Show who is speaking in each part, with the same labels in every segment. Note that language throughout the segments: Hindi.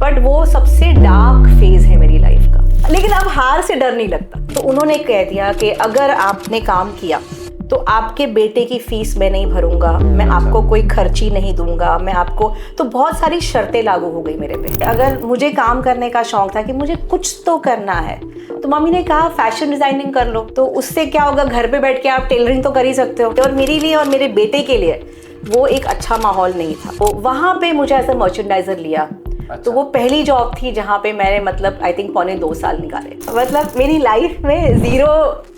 Speaker 1: बट वो सबसे डार्क फेज है मेरी लाइफ का। लेकिन अब हार से डर नहीं लगता। तो उन्होंने कह दिया कि अगर आपने काम किया तो आपके बेटे की फीस मैं नहीं भरूंगा, मैं आपको कोई खर्ची नहीं दूंगा, मैं आपको, तो बहुत सारी शर्तें लागू हो गई मेरे पे। अगर मुझे काम करने का शौक था कि मुझे कुछ तो करना है, तो मम्मी ने कहा फैशन डिजाइनिंग कर लो। तो उससे क्या होगा, घर पे बैठ के आप टेलरिंग तो कर ही सकते हो। और मेरे लिए और मेरे बेटे के लिए वो एक अच्छा माहौल नहीं था। तो वहाँ पे मुझे एज अ मर्चेंडाइजर लिया। तो वो पहली जॉब थी जहाँ पे मैंने मतलब आई थिंक 2.25 साल निकाले। मतलब मेरी लाइफ में जीरो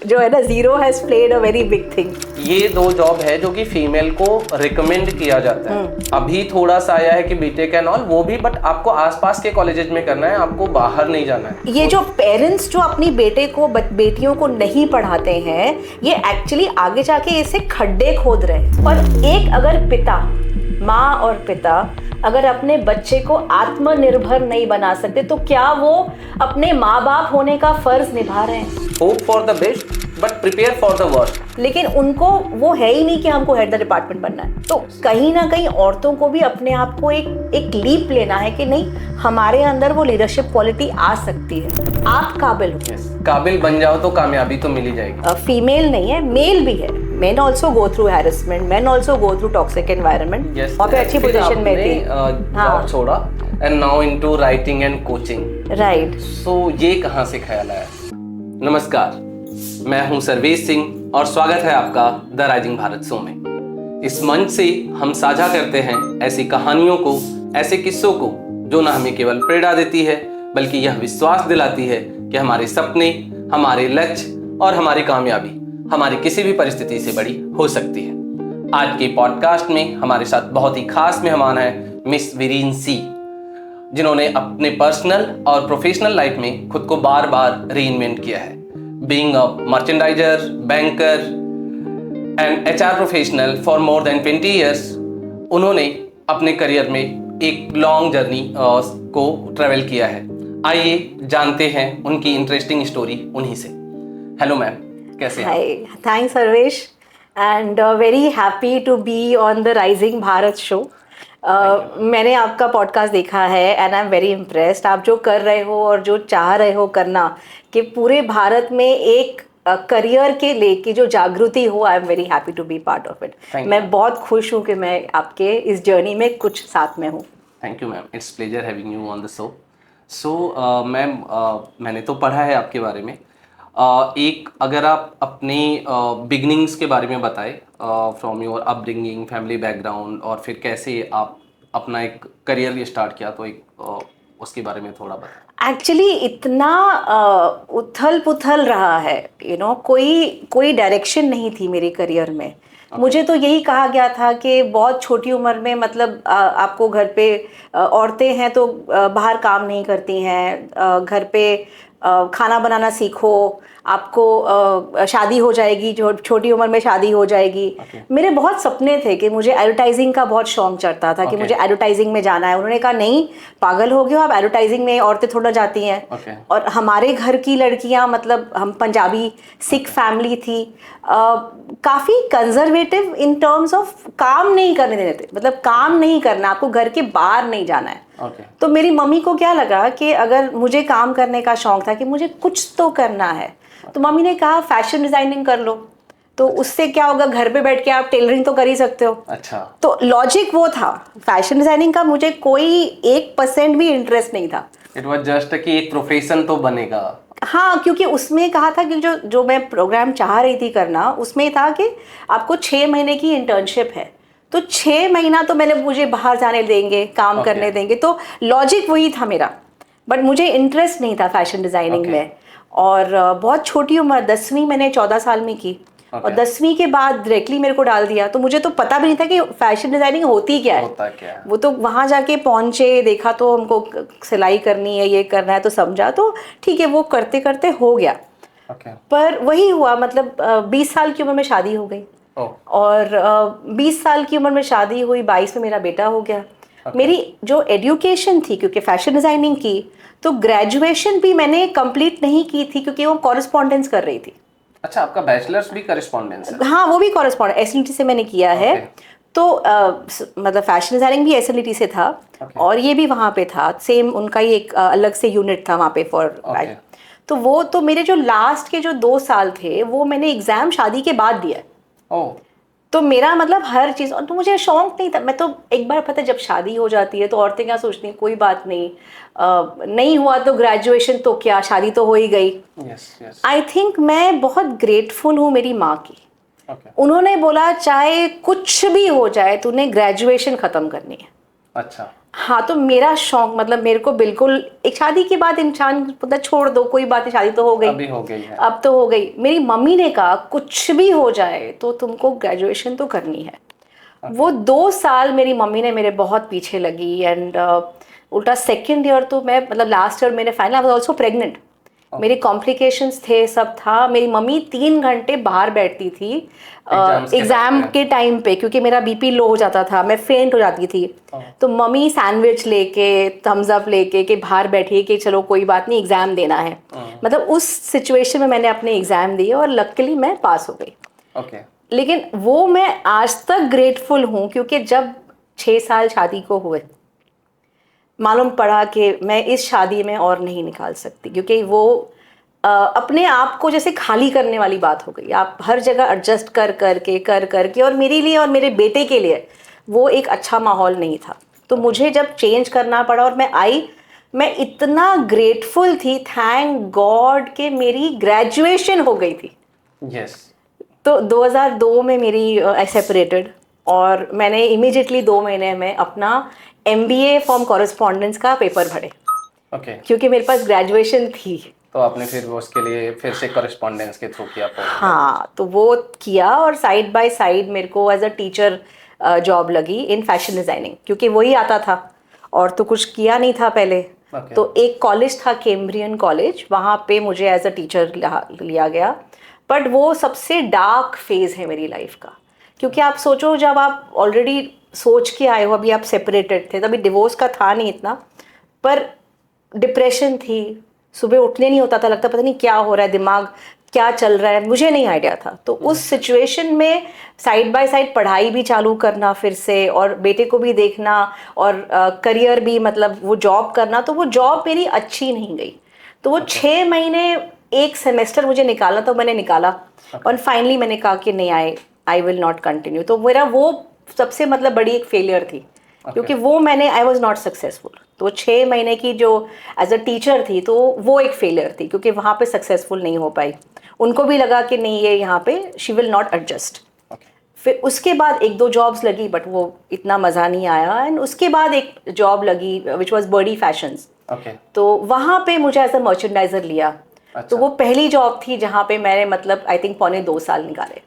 Speaker 1: जो है ना, zero has played a very big thing.
Speaker 2: ये 2 जॉब है जो कि फीमेल को रिकमेंड किया जाता है। अभी थोड़ा सा आया है कि बीटेक एंड ऑल, वो भी, बट आपको आसपास के कॉलेजेस में करना है, आपको बाहर नहीं जाना है।
Speaker 1: ये जो पेरेंट्स जो अपनी बेटे को बेटियों को नहीं पढ़ाते हैं, ये एक्चुअली आगे जाके इसे खड्डे खोद रहे हैं। और एक अगर पिता, माँ और पिता अगर अपने बच्चे को आत्मनिर्भर नहीं बना सकते, तो क्या वो अपने माँ बाप होने का फर्ज निभा रहे हैं?
Speaker 2: Hope for the best but prepare for the worst.
Speaker 1: लेकिन उनको वो है ही नहीं कि हमको हेड द डिपार्टमेंट बनना है। तो कहीं ना कहीं औरतों को भी अपने आप को एक लीप लेना है कि नहीं, हमारे अंदर वो लीडरशिप क्वालिटी आ सकती है, आप काबिल हो।
Speaker 2: काबिल बन जाओ तो कामयाबी तो मिल ही जाएगी।
Speaker 1: फीमेल नहीं है, मेल भी है। Men also go through harassment, men also go through toxic environment. वहाँ पे अच्छी पोजीशन में थी,
Speaker 2: जॉब छोड़ा and now into writing and coaching.
Speaker 1: Right.
Speaker 2: So ये कहाँ से ख्याल आया? नमस्कार, मैं हूँ सर्वेश सिंह और स्वागत है आपका द राइजिंग भारत शो में। इस मंच से हम साझा करते हैं ऐसी कहानियों को, ऐसे किस्सों को जो न हमें केवल प्रेरणा देती है बल्कि यह विश्वास दिलाती है कि हमारे सपने, हमारे लक्ष्य और हमारी कामयाबी हमारी किसी भी परिस्थिति से बड़ी हो सकती है। आज के पॉडकास्ट में हमारे साथ बहुत ही खास मेहमान है मिस वीरीन सी, जिन्होंने अपने पर्सनल और प्रोफेशनल लाइफ में खुद को बार बार रीइन्वेंट किया है। Being a merchandiser, banker and HR professional for more than 20 years, उन्होंने अपने करियर में एक लॉन्ग जर्नी को ट्रेवल किया है। आइए जानते हैं उनकी इंटरेस्टिंग स्टोरी उन्हीं से। हेलो मैम, कैसे हैं?
Speaker 1: Hi, thanks Sarvesh, and very happy to be on the Rising Bharat show. मैंने आपका पॉडकास्ट देखा है and I am very impressed. आप जो कर रहे हो और जो चाह रहे हो करना, कि पूरे भारत में एक करियर के लेके जो जागृति हो, I am very happy to be part of it. मैं बहुत खुश हूँ कि मैं आपके इस जर्नी में कुछ साथ में हूँ।
Speaker 2: Thank you ma'am, it's pleasure having you on the show. So ma'am, मैंने तो पढ़ा है आपके बारे में। एक अगर आप अपने बिगनिंग्स के बारे में बताएं, from your upbringing, family background, और फिर कैसे आप अपना एक करियर स्टार्ट किया, तो एक उसके बारे में थोड़ा बताएं।
Speaker 1: एक्चुअली इतना उथल पुथल रहा है, कोई डायरेक्शन नहीं थी मेरे करियर में। मुझे तो यही कहा गया था कि बहुत छोटी उम्र में, मतलब आपको घर पे औरतें हैं तो बाहर काम नहीं करती हैं, घर पे खाना बनाना सीखो, आपको शादी हो जाएगी, जो छोटी उम्र में शादी हो जाएगी। मेरे बहुत सपने थे कि मुझे एडवर्टाइजिंग का बहुत शौक चढ़ता था कि मुझे एडवर्टाइजिंग में जाना है। उन्होंने कहा नहीं, पागल हो गए हो, आप एडवर्टाइजिंग में औरतें थोड़ा जाती हैं। और हमारे घर की लड़कियां, मतलब हम पंजाबी सिख फैमिली थी, काफ़ी कंजर्वेटिव इन टर्म्स ऑफ काम नहीं करने देते थे। मतलब काम नहीं करना, आपको घर के बाहर नहीं जाना है। तो मेरी मम्मी को क्या लगा कि अगर मुझे काम करने का शौक था कि मुझे कुछ तो करना है, तो मम्मी ने कहा फैशन डिजाइनिंग कर लो। तो उससे क्या होगा, घर पे बैठ के आप टेलरिंग तो कर ही सकते हो।
Speaker 2: अच्छा।
Speaker 1: तो लॉजिक वो था। फैशन डिजाइनिंग का मुझे कोई 1% भी इंटरेस्ट नहीं था।
Speaker 2: इट वाज जस्ट कि एक प्रोफेशन तो बनेगा।
Speaker 1: हाँ, क्योंकि उसमें कहा था कि जो मैं प्रोग्राम चाह रही थी करना, उसमें था कि आपको 6 महीने की इंटर्नशिप है। तो 6 महीना तो मुझे बाहर जाने देंगे, काम करने देंगे, तो लॉजिक वही था मेरा। बट मुझे इंटरेस्ट नहीं था फैशन डिजाइनिंग में। और बहुत छोटी उम्र, 10वीं मैंने 14 साल में की। और 10वीं के बाद डायरेक्टली मेरे को डाल दिया। तो मुझे तो पता भी नहीं था कि फैशन डिजाइनिंग होती क्या है। वो तो वहाँ जाके पहुँचे, देखा तो हमको सिलाई करनी है, ये करना है, तो समझा, तो ठीक है, वो करते करते हो गया। पर वही हुआ, मतलब 20 साल की उम्र में शादी हो गई। और 20 साल की उम्र में शादी हुई, 22 में मेरा बेटा हो गया। मेरी जो एजुकेशन थी, क्योंकि फैशन डिजाइनिंग की, तो ग्रेजुएशन भी मैंने कंप्लीट नहीं की थी, क्योंकि वो कॉरेस्पॉन्डेंस कर रही थी।
Speaker 2: अच्छा, आपका बैचलर्स भी कॉरेस्पॉन्डेंस है?
Speaker 1: हाँ, वो भी कॉरेस्पॉन्डेंस एसएनटी से मैंने किया है। तो मतलब फैशन डिजाइनिंग भी एसएलटी से था और ये भी वहाँ पे था, सेम उनका ही एक अलग से यूनिट था वहाँ पे फॉर। तो वो तो मेरे जो लास्ट के जो 2 साल थे वो मैंने एग्जाम शादी के बाद दिया। तो मेरा मतलब हर चीज़, और तो मुझे शौक नहीं था। मैं तो एक बार पता है जब शादी हो जाती है तो औरतें क्या सोचती हैं, कोई बात नहीं, नहीं हुआ तो ग्रेजुएशन तो क्या, शादी तो हो ही गई। आई थिंक मैं बहुत ग्रेटफुल हूँ मेरी माँ की। उन्होंने बोला चाहे कुछ भी हो जाए तूने ग्रेजुएशन ख़त्म करनी है।
Speaker 2: अच्छा।
Speaker 1: हाँ, तो मेरा शौक मतलब मेरे को बिल्कुल, एक शादी के बाद इंसान पता छोड़ दो, कोई बात नहीं, शादी तो हो गई,
Speaker 2: अभी हो गई है,
Speaker 1: अब तो हो गई। मेरी मम्मी ने कहा कुछ भी हो जाए तो तुमको ग्रेजुएशन तो करनी है। वो 2 साल मेरी मम्मी ने मेरे बहुत पीछे लगी एंड उल्टा सेकेंड ईयर तो मैं मतलब लास्ट ईयर मैंने final, I was also pregnant, मेरे कॉम्प्लिकेशंस थे, सब था। मेरी मम्मी 3 घंटे बाहर बैठती थी एग्जाम के टाइम पे, क्योंकि मेरा बीपी लो हो जाता था, मैं फेंट हो जाती थी। तो मम्मी सैंडविच लेके, थम्स अप लेके कि बाहर बैठिए कि चलो कोई बात नहीं एग्जाम देना है। मतलब उस सिचुएशन में मैंने अपने एग्जाम दिए और लकीली मैं पास हो गई। लेकिन वो मैं आज तक ग्रेटफुल हूँ, क्योंकि जब 6 साल शादी को हुए मालूम पड़ा कि मैं इस शादी में और नहीं निकाल सकती, क्योंकि वो अपने आप को जैसे खाली करने वाली बात हो गई। आप हर जगह एडजस्ट कर करके और मेरे लिए और मेरे बेटे के लिए वो एक अच्छा माहौल नहीं था। तो मुझे जब चेंज करना पड़ा और मैं आई, मैं इतना ग्रेटफुल थी, थैंक गॉड कि मेरी ग्रेजुएशन हो गई थी। तो 2002 में मेरी आई सेपरेटेड और मैंने इमीडिएटली 2 महीने में अपना MBA फ्रॉम कॉरेस्पॉन्डेंस का पेपर भरे, क्योंकि मेरे पास ग्रेजुएशन थी।
Speaker 2: तो आपने फिर वो उसके लिए फिर से कॉरेस्पॉन्डेंस के थ्रू किया?
Speaker 1: हाँ, तो वो किया और साइड बाय साइड मेरे को एज अ टीचर जॉब लगी इन फैशन डिज़ाइनिंग, क्योंकि वही आता था और तो कुछ किया नहीं था पहले। तो एक कॉलेज था कैम्ब्रियन कॉलेज, वहाँ पे मुझे एज अ टीचर लिया गया। बट वो सबसे डार्क फेज़ है मेरी लाइफ का, क्योंकि आप सोचो जब आप ऑलरेडी सोच के आए हो, अभी आप सेपरेटेड थे, तभी डिवोर्स का था नहीं इतना, पर डिप्रेशन थी, सुबह उठने नहीं होता था, लगता पता नहीं क्या हो रहा है, दिमाग क्या चल रहा है, मुझे नहीं आइडिया था। तो उस सिचुएशन में साइड बाय साइड पढ़ाई भी चालू करना फिर से, और बेटे को भी देखना, और करियर भी मतलब वो जॉब करना, तो वो जॉब मेरी अच्छी नहीं गई। तो वो 6 महीने, एक सेमेस्टर मुझे निकाला, तो मैंने निकाला और फाइनली मैंने कहा कि नहीं, आई विल नॉट कंटिन्यू। तो मेरा वो सबसे मतलब बड़ी एक फेलियर थी, क्योंकि वो मैंने आई वॉज नॉट सक्सेसफुल। तो 6 महीने की जो एज अ टीचर थी, तो वो एक फेलियर थी, क्योंकि वहाँ पे सक्सेसफुल नहीं हो पाई। उनको भी लगा कि नहीं, ये यहाँ पे शी विल नॉट एडजस्ट। फिर उसके बाद 1-2 जॉब्स लगी, बट वो इतना मज़ा नहीं आया। एंड उसके बाद एक जॉब लगी विच वॉज बर्डी फैशंस। तो वहाँ पे मुझे एज अ मर्चेंडाइजर लिया। तो वो पहली जॉब थी जहाँ पे मैंने मतलब आई थिंक 2.25 साल निकाले।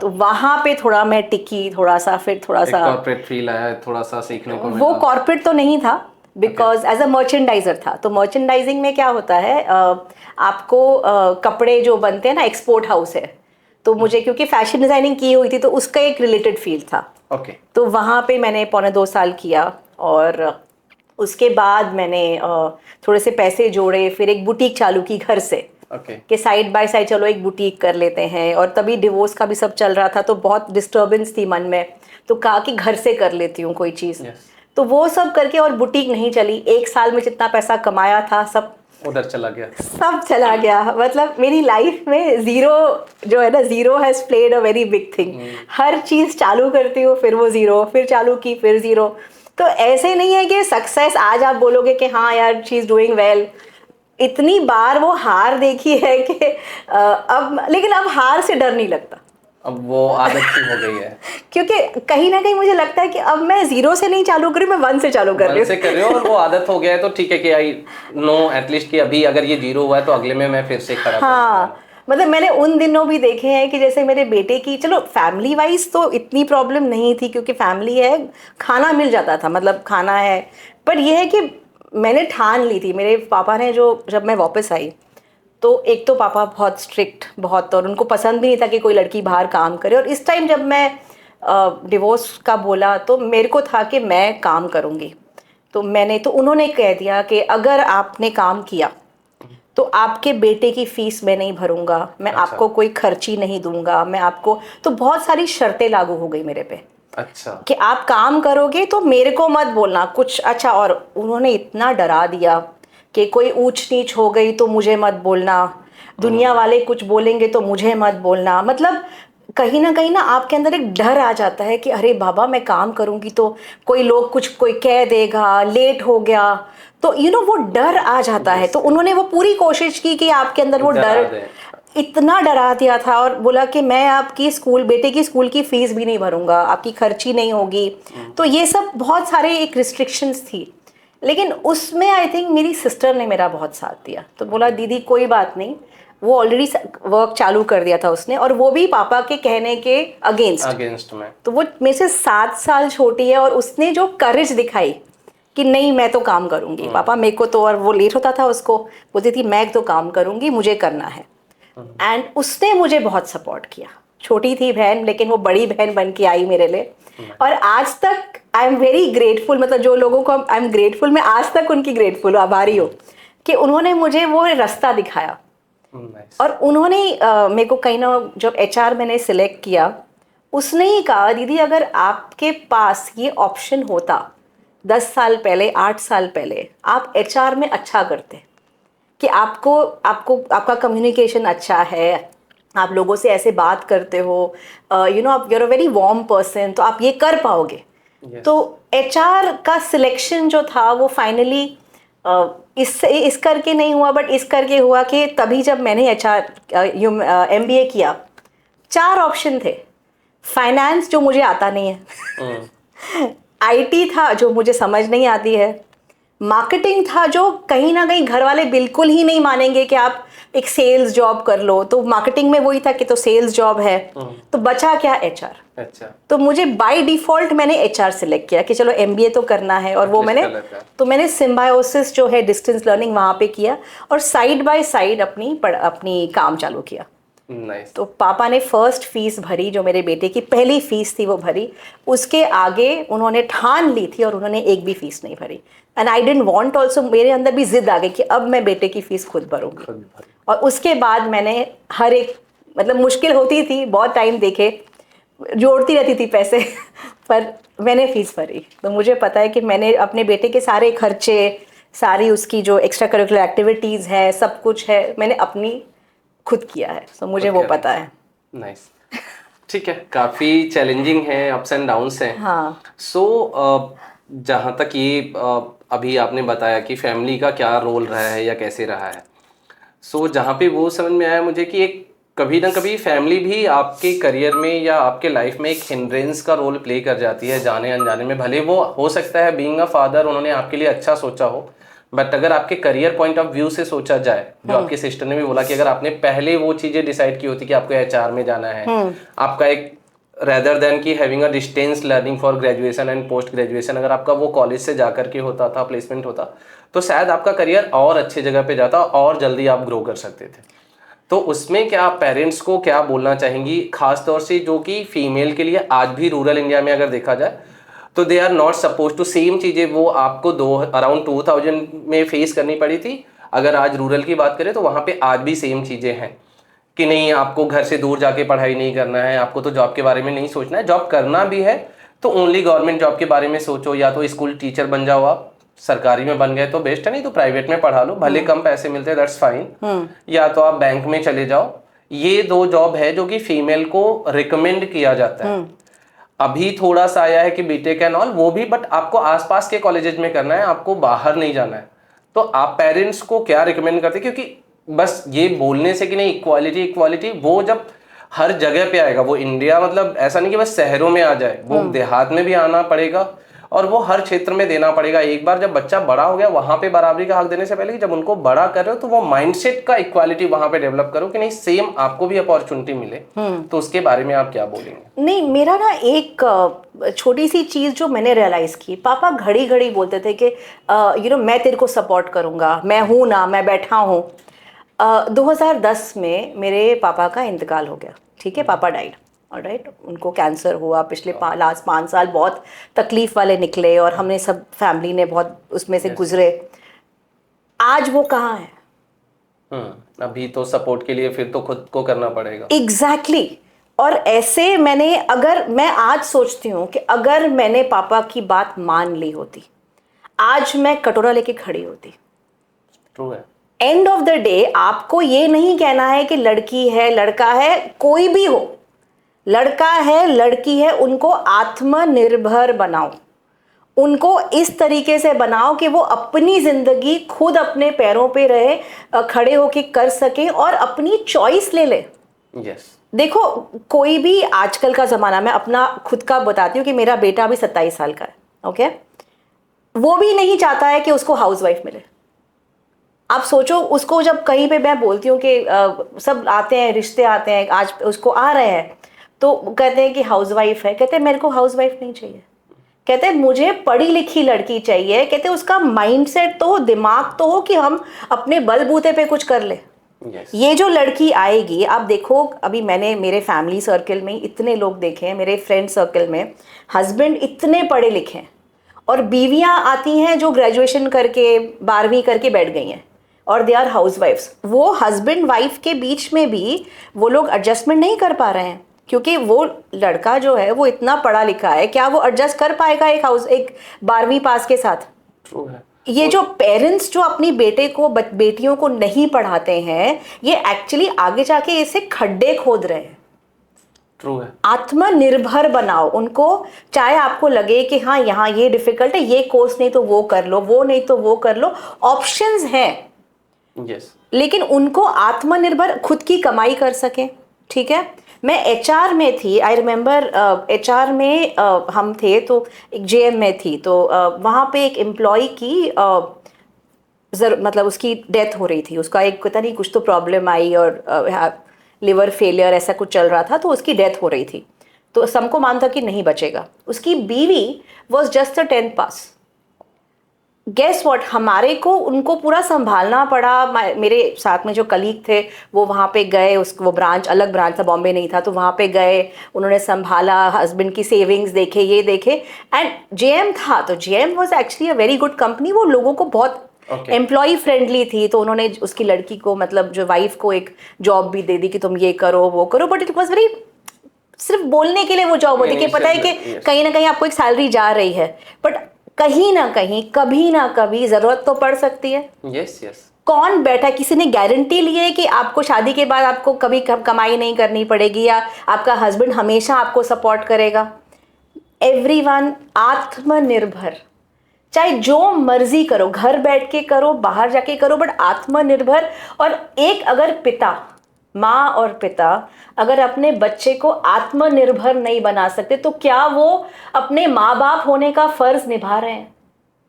Speaker 1: तो वहाँ पे थोड़ा मैं टिकी, थोड़ा सा, फिर थोड़ा सा
Speaker 2: कॉर्पोरेट फील आया, थोड़ा सा सीखने को मिला।
Speaker 1: वो कॉर्पोरेट तो नहीं था, बिकॉज एज अ मर्चेंडाइजर था। तो मर्चेंडाइजिंग में क्या होता है, आपको कपड़े जो बनते हैं ना, एक्सपोर्ट हाउस है। तो मुझे क्योंकि फैशन डिजाइनिंग की हुई थी, तो उसका एक रिलेटेड फील्ड था। तो वहाँ पे मैंने 2.25 साल किया, और उसके बाद मैंने थोड़े से पैसे जोड़े, फिर एक बुटीक चालू की घर से, कि साइड बाय साइड चलो एक बुटीक कर लेते हैं। और तभी डिवोर्स का भी सब चल रहा था, तो बहुत डिस्टर्बेंस थी मन में, तो कहा कि घर से कर लेती हूँ कोई चीज़। तो वो सब करके, और बुटीक नहीं चली। 1 साल में जितना पैसा कमाया था सब
Speaker 2: उधर चला गया,
Speaker 1: सब चला गया। मतलब मेरी लाइफ में जीरो जो है ना, zero has played a very big thing. हर चीज़ चालू करती हूँ, फिर वो जीरो, फिर चालू की, फिर जीरो। तो ऐसे नहीं है कि सक्सेस आज आप बोलोगे कि हाँ यार शी इज़ डूइंग वेल। इतनी बार वो हार देखी है कि लेकिन अब हार से डर नहीं लगता,
Speaker 2: अब वो आदत सी हो गई है।
Speaker 1: क्योंकि कहीं ना कहीं मुझे लगता है कि अब मैं 0 से नहीं चालू कर रही, मैं 1 से चालू कर रही हूँ।
Speaker 2: और वो आदत हो गया है, तो ठीक है कि आई नो एटलीस्ट कि अभी अगर ये 0 हुआ है तो अगले में मैं फिर से खड़ा।
Speaker 1: हाँ, मतलब मैंने उन दिनों भी देखे हैं कि जैसे मेरे बेटे की, चलो फैमिली वाइज तो इतनी प्रॉब्लम नहीं थी, क्योंकि फैमिली है, खाना मिल जाता था, मतलब खाना है। पर यह है कि मैंने ठान ली थी, मेरे पापा ने, जो जब मैं वापस आई, तो एक तो पापा बहुत स्ट्रिक्ट, बहुत, और उनको पसंद भी नहीं था कि कोई लड़की बाहर काम करे। और इस टाइम जब मैं डिवोर्स का बोला, तो मेरे को था कि मैं काम करूँगी। तो उन्होंने कह दिया कि अगर आपने काम किया तो आपके बेटे की फ़ीस मैं नहीं भरूंगा, मैं आपको कोई खर्ची नहीं दूंगा, मैं आपको, तो बहुत सारी शर्तें लागू हो गई मेरे पे।
Speaker 2: अच्छा।
Speaker 1: कि आप काम करोगे तो मेरे को मत बोलना कुछ। अच्छा, और उन्होंने इतना डरा दिया कि कोई ऊंच नीच हो गई तो मुझे मत बोलना, दुनिया वाले कुछ बोलेंगे तो मुझे मत बोलना। मतलब कहीं ना आपके अंदर एक डर आ जाता है कि अरे बाबा मैं काम करूंगी तो कोई लोग कुछ कोई कह देगा, लेट हो गया तो वो डर आ जाता है। तो उन्होंने वो पूरी कोशिश की कि आपके अंदर वो
Speaker 2: डरा
Speaker 1: डर,
Speaker 2: दें।
Speaker 1: इतना डरा दिया था और बोला कि मैं आपकी बेटे की स्कूल की फीस भी नहीं भरूंगा, आपकी खर्ची नहीं होगी। तो ये सब बहुत सारे एक रिस्ट्रिक्शंस थी। लेकिन उसमें आई थिंक मेरी सिस्टर ने मेरा बहुत साथ दिया। तो बोला दीदी कोई बात नहीं, वो ऑलरेडी वर्क चालू कर दिया था उसने, और वो भी पापा के कहने के
Speaker 2: अगेंस्ट में।
Speaker 1: तो वो मेरे से 7 साल छोटी है और उसने जो करेज दिखाई कि नहीं मैं तो काम करूंगी पापा, मेरे को तो, और वो लेट होता था उसको, बोलती थी मैं तो काम करूंगी, मुझे करना है। एंड उसने मुझे बहुत सपोर्ट किया। छोटी थी बहन लेकिन वो बड़ी बहन बन के आई मेरे लिए। और आज तक आई एम वेरी ग्रेटफुल, मतलब जो लोगों को आई एम ग्रेटफुल, मैं आज तक उनकी ग्रेटफुल हूँ, आभारी हूँ कि उन्होंने मुझे वो रास्ता दिखाया। और उन्होंने मेरे को कहीं ना, जब एचआर मैंने सिलेक्ट किया, उसने ही कहा दीदी अगर आपके पास ये ऑप्शन होता 10 साल पहले, 8 साल पहले, आप एचआर में अच्छा करते कि आपको आपको आपका कम्युनिकेशन अच्छा है, आप लोगों से ऐसे बात करते हो, आप you're a very warm person, तो आप ये कर पाओगे। तो एचआर का सिलेक्शन जो था वो फाइनली इस करके नहीं हुआ, बट इस करके हुआ कि तभी जब मैंने एचआर एमबीए किया, 4 ऑप्शन थे। फाइनेंस जो मुझे आता नहीं है, आईटी था जो मुझे समझ नहीं आती है, मार्केटिंग था जो कहीं ना कहीं घर वाले बिल्कुल ही नहीं मानेंगे कि आप एक सेल्स जॉब कर लो, तो मार्केटिंग में वही था कि तो सेल्स जॉब है। तो बचा क्या, एचआर।
Speaker 2: अच्छा।
Speaker 1: तो मुझे बाय डिफॉल्ट मैंने एचआर सिलेक्ट किया कि चलो एमबीए तो करना है, और वो मैंने सिम्बायोसिस जो है डिस्टेंस लर्निंग वहाँ पे किया, और साइड बाय साइड अपनी काम चालू किया।
Speaker 2: Nice.
Speaker 1: तो पापा ने फर्स्ट फीस भरी, जो मेरे बेटे की पहली फीस थी वो भरी। उसके आगे उन्होंने ठान ली थी और उन्होंने एक भी फीस नहीं भरी। And I didn't want also, मेरे अंदर भी जिद आ गई कि अब मैं बेटे की फीस खुद भरूंगी। और उसके बाद मैंने हर एक, मतलब मुश्किल होती थी, बहुत टाइम देखे, जोड़ती रहती थी पैसे पर मैंने फीस भरी। तो मुझे पता है कि मैंने अपने बेटे के सारे खर्चे, सारी उसकी जो एक्स्ट्रा करिकुलर एक्टिविटीज़ है, सब कुछ है, मैंने अपनी खुद किया है। तो मुझे वो पता है।
Speaker 2: नाइस। ठीक है, काफ़ी चैलेंजिंग है, अप्स एंड डाउन्स हैं।
Speaker 1: हाँ।
Speaker 2: जहाँ तक ये अभी आपने बताया कि फैमिली का क्या रोल रहा है या कैसे रहा है, जहाँ पे वो समझ में आया मुझे कि एक कभी ना कभी फैमिली भी आपके करियर में या आपके लाइफ में एक हिंड्रेंस का रोल प्ले कर जाती है, जाने अनजाने में। भले वो हो सकता है बीइंग अ फादर उन्होंने आपके लिए अच्छा सोचा हो, बट अगर आपके करियर पॉइंट ऑफ व्यू से सोचा जाए, जो आपकी सिस्टर ने भी बोला कि अगर आपने पहले वो चीज़ें डिसाइड की होती कि आपको एचआर में जाना है, आपका एक रेदर देन कि having a distance learning for graduation and post graduation, अगर आपका वो कॉलेज से जा करके होता था, प्लेसमेंट होता, तो शायद आपका करियर और अच्छे जगह पे जाता और जल्दी आप ग्रो कर सकते थे। तो उसमें क्या आप पेरेंट्स को क्या बोलना चाहेंगी, खास तौर से जो कि फीमेल के लिए आज भी रूरल इंडिया में अगर देखा जाए तो they are not suppose to, same चीज़ें वो आपको अराउंड 2000 में फेस करनी पड़ी थी, अगर आज रूरल की बात करें तो वहाँ पे आज भी सेम चीज़ें हैं कि नहीं आपको घर से दूर जाके पढ़ाई नहीं करना है, आपको तो जॉब के बारे में नहीं सोचना है, जॉब करना भी है तो ओनली गवर्नमेंट जॉब के बारे में सोचो, या तो स्कूल टीचर बन जाओ, आप सरकारी में बन गए तो बेस्ट है, नहीं तो प्राइवेट में पढ़ा लो, भले कम पैसे मिलते हैं दैट्स फाइन, या तो आप बैंक में चले जाओ। ये 2 जॉब है जो कि फीमेल को रिकमेंड किया जाता है। अभी थोड़ा सा आया है कि बीटेक एंड ऑल, वो भी, बट आपको आसपास के कॉलेजेस में करना है, आपको बाहर नहीं जाना है। तो आप पेरेंट्स को क्या रिकमेंड करते हैं, क्योंकि बस ये बोलने से कि नहीं इक्वालिटी इक्वालिटी, वो जब हर जगह पे आएगा, वो इंडिया मतलब ऐसा नहीं कि बस शहरों में आ जाए, वो देहात में भी आना पड़ेगा और वो हर क्षेत्र में देना पड़ेगा। एक बार जब बच्चा बड़ा हो गया, वहां पे बराबरी का हक देने से पहले कि जब उनको बड़ा कर रहे हो तो वो माइंडसेट का इक्वालिटी वहां पे डेवलप करो कि नहीं सेम आपको भी अपॉर्चुनिटी मिले। तो उसके बारे में आप क्या बोलेंगे?
Speaker 1: नहीं, मेरा ना एक छोटी सी चीज़ जो मैंने रियलाइज की, पापा घड़ी घड़ी बोलते थे कि मैं तेरे को सपोर्ट करूंगा, मैं हूं ना, मैं बैठा हूं। 2010 में मेरे पापा का इंतकाल हो गया, ठीक है, पापा डाइड, ऑलराइट, उनको कैंसर हुआ। पिछले लास्ट 5 साल बहुत तकलीफ वाले निकले और हमने सब फैमिली ने बहुत उसमें से गुजरे। आज वो कहाँ है?
Speaker 2: अभी तो सपोर्ट के लिए फिर तो खुद को करना पड़ेगा।
Speaker 1: एग्जैक्टली। और ऐसे मैं आज सोचती हूँ कि अगर मैंने पापा की बात मान ली होती, आज मैं कटोरा लेके खड़ी होती।
Speaker 2: ट्रू है।
Speaker 1: एंड ऑफ द डे आपको ये नहीं कहना है कि लड़की है लड़का है, कोई भी हो, लड़का है लड़की है, उनको आत्मनिर्भर बनाओ, उनको इस तरीके से बनाओ कि वो अपनी जिंदगी खुद अपने पैरों पे रहे, खड़े होके कर सके और अपनी चॉइस ले ले।
Speaker 2: यस।
Speaker 1: देखो कोई भी आजकल का जमाना, मैं अपना खुद का बताती हूँ कि मेरा बेटा अभी 27 साल का है, ओके, वो भी नहीं चाहता है कि उसको हाउसवाइफ मिले। आप सोचो, उसको जब कहीं पे मैं बोलती हूँ कि सब आते हैं, रिश्ते आते हैं, आज उसको आ रहे हैं, तो कहते हैं कि हाउसवाइफ है, कहते हैं मेरे को हाउसवाइफ नहीं चाहिए, कहते हैं मुझे पढ़ी लिखी लड़की चाहिए, कहते हैं उसका माइंडसेट तो हो, दिमाग तो हो कि हम अपने बलबूते पे कुछ कर ले।
Speaker 2: Yes.
Speaker 1: ये जो लड़की आएगी, आप देखो, अभी मैंने मेरे फैमिली सर्कल में इतने लोग देखे हैं, मेरे फ्रेंड सर्कल में हस्बैंड इतने पढ़े लिखे हैं और बीवियां आती हैं जो ग्रेजुएशन करके 12वीं करके बैठ गई हैं और दे आर हाउसवाइफ्स। वो हस्बैंड वाइफ के बीच में भी वो लोग एडजस्टमेंट नहीं कर पा रहे हैं, क्योंकि वो लड़का जो है वो इतना पढ़ा लिखा है, क्या वो एडजस्ट कर पाएगा एक 12वीं पास के साथ?
Speaker 2: ट्रू है।
Speaker 1: ये जो पेरेंट्स जो अपनी बेटियों को नहीं पढ़ाते हैं, ये एक्चुअली आगे जाके इसे खड्डे खोद रहे हैं।
Speaker 2: ट्रू है।
Speaker 1: आत्मनिर्भर बनाओ उनको, चाहे आपको लगे कि हाँ यहाँ ये डिफिकल्ट है, ये कोर्स नहीं तो वो कर लो, वो नहीं तो वो कर लो, ऑप्शंस हैं।
Speaker 2: यस।
Speaker 1: लेकिन उनको आत्मनिर्भर, खुद की कमाई कर सके। ठीक है, मैं एचआर में थी, आई रिमेम्बर एचआर में हम थे, तो एक जेएम में थी, तो वहाँ पे एक एम्प्लॉय की मतलब उसकी डेथ हो रही थी, उसका एक पता नहीं कुछ तो प्रॉब्लम आई और लिवर फेलियर ऐसा कुछ चल रहा था, तो उसकी डेथ हो रही थी, तो सबको मान था कि नहीं बचेगा। उसकी बीवी वॉज जस्ट अ 10th पास। गेस व्हाट, हमारे को उनको पूरा संभालना पड़ा। मेरे साथ में जो कलीग थे वो वहाँ पे गए, वो ब्रांच अलग ब्रांच था, बॉम्बे नहीं था, तो वहाँ पे गए, उन्होंने संभाला, हस्बैंड की सेविंग्स देखे, ये देखे, एंड जेएम था, तो JM was actually a very good company, वो लोगों को बहुत एम्प्लॉय फ्रेंडली थी, तो उन्होंने उसकी लड़की को, मतलब जो वाइफ को, एक जॉब भी दे दी कि तुम ये करो वो करो, बट इट वॉज वेरी, सिर्फ बोलने के लिए वो जॉब होती कि पता है कि कहीं ना कहीं आपको एक सैलरी जा रही है, बट कहीं ना कहीं कभी ना कभी जरूरत तो पड़ सकती है।
Speaker 2: Yes yes.
Speaker 1: कौन बैठा, किसी ने गारंटी ली है कि आपको शादी के बाद आपको कभी कमाई नहीं करनी पड़ेगी या आपका हस्बैंड हमेशा आपको सपोर्ट करेगा? एवरीवन आत्मनिर्भर, चाहे जो मर्जी करो, घर बैठ के करो, बाहर जाके करो, बट आत्मनिर्भर। और एक अगर पिता, माँ और पिता अगर अपने बच्चे को आत्मनिर्भर नहीं बना सकते, तो क्या वो अपने माँ बाप होने का फर्ज निभा रहे हैं?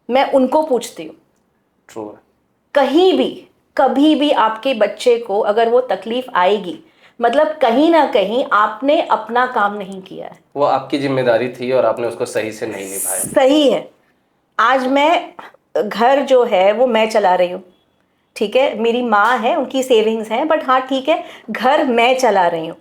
Speaker 1: मैं उनको पूछती हूँ।
Speaker 2: ट्रू है।
Speaker 1: कहीं भी कभी भी आपके बच्चे को अगर वो तकलीफ आएगी, मतलब कहीं ना कहीं आपने अपना काम नहीं किया है,
Speaker 2: वो आपकी जिम्मेदारी थी और आपने उसको सही से नहीं निभाया।
Speaker 1: सही है। आज मैं घर जो है वो मैं चला रही हूँ, ठीक है, मेरी माँ है, उनकी सेविंग्स हैं, बट हाँ ठीक है, घर मैं चला रही हूँ।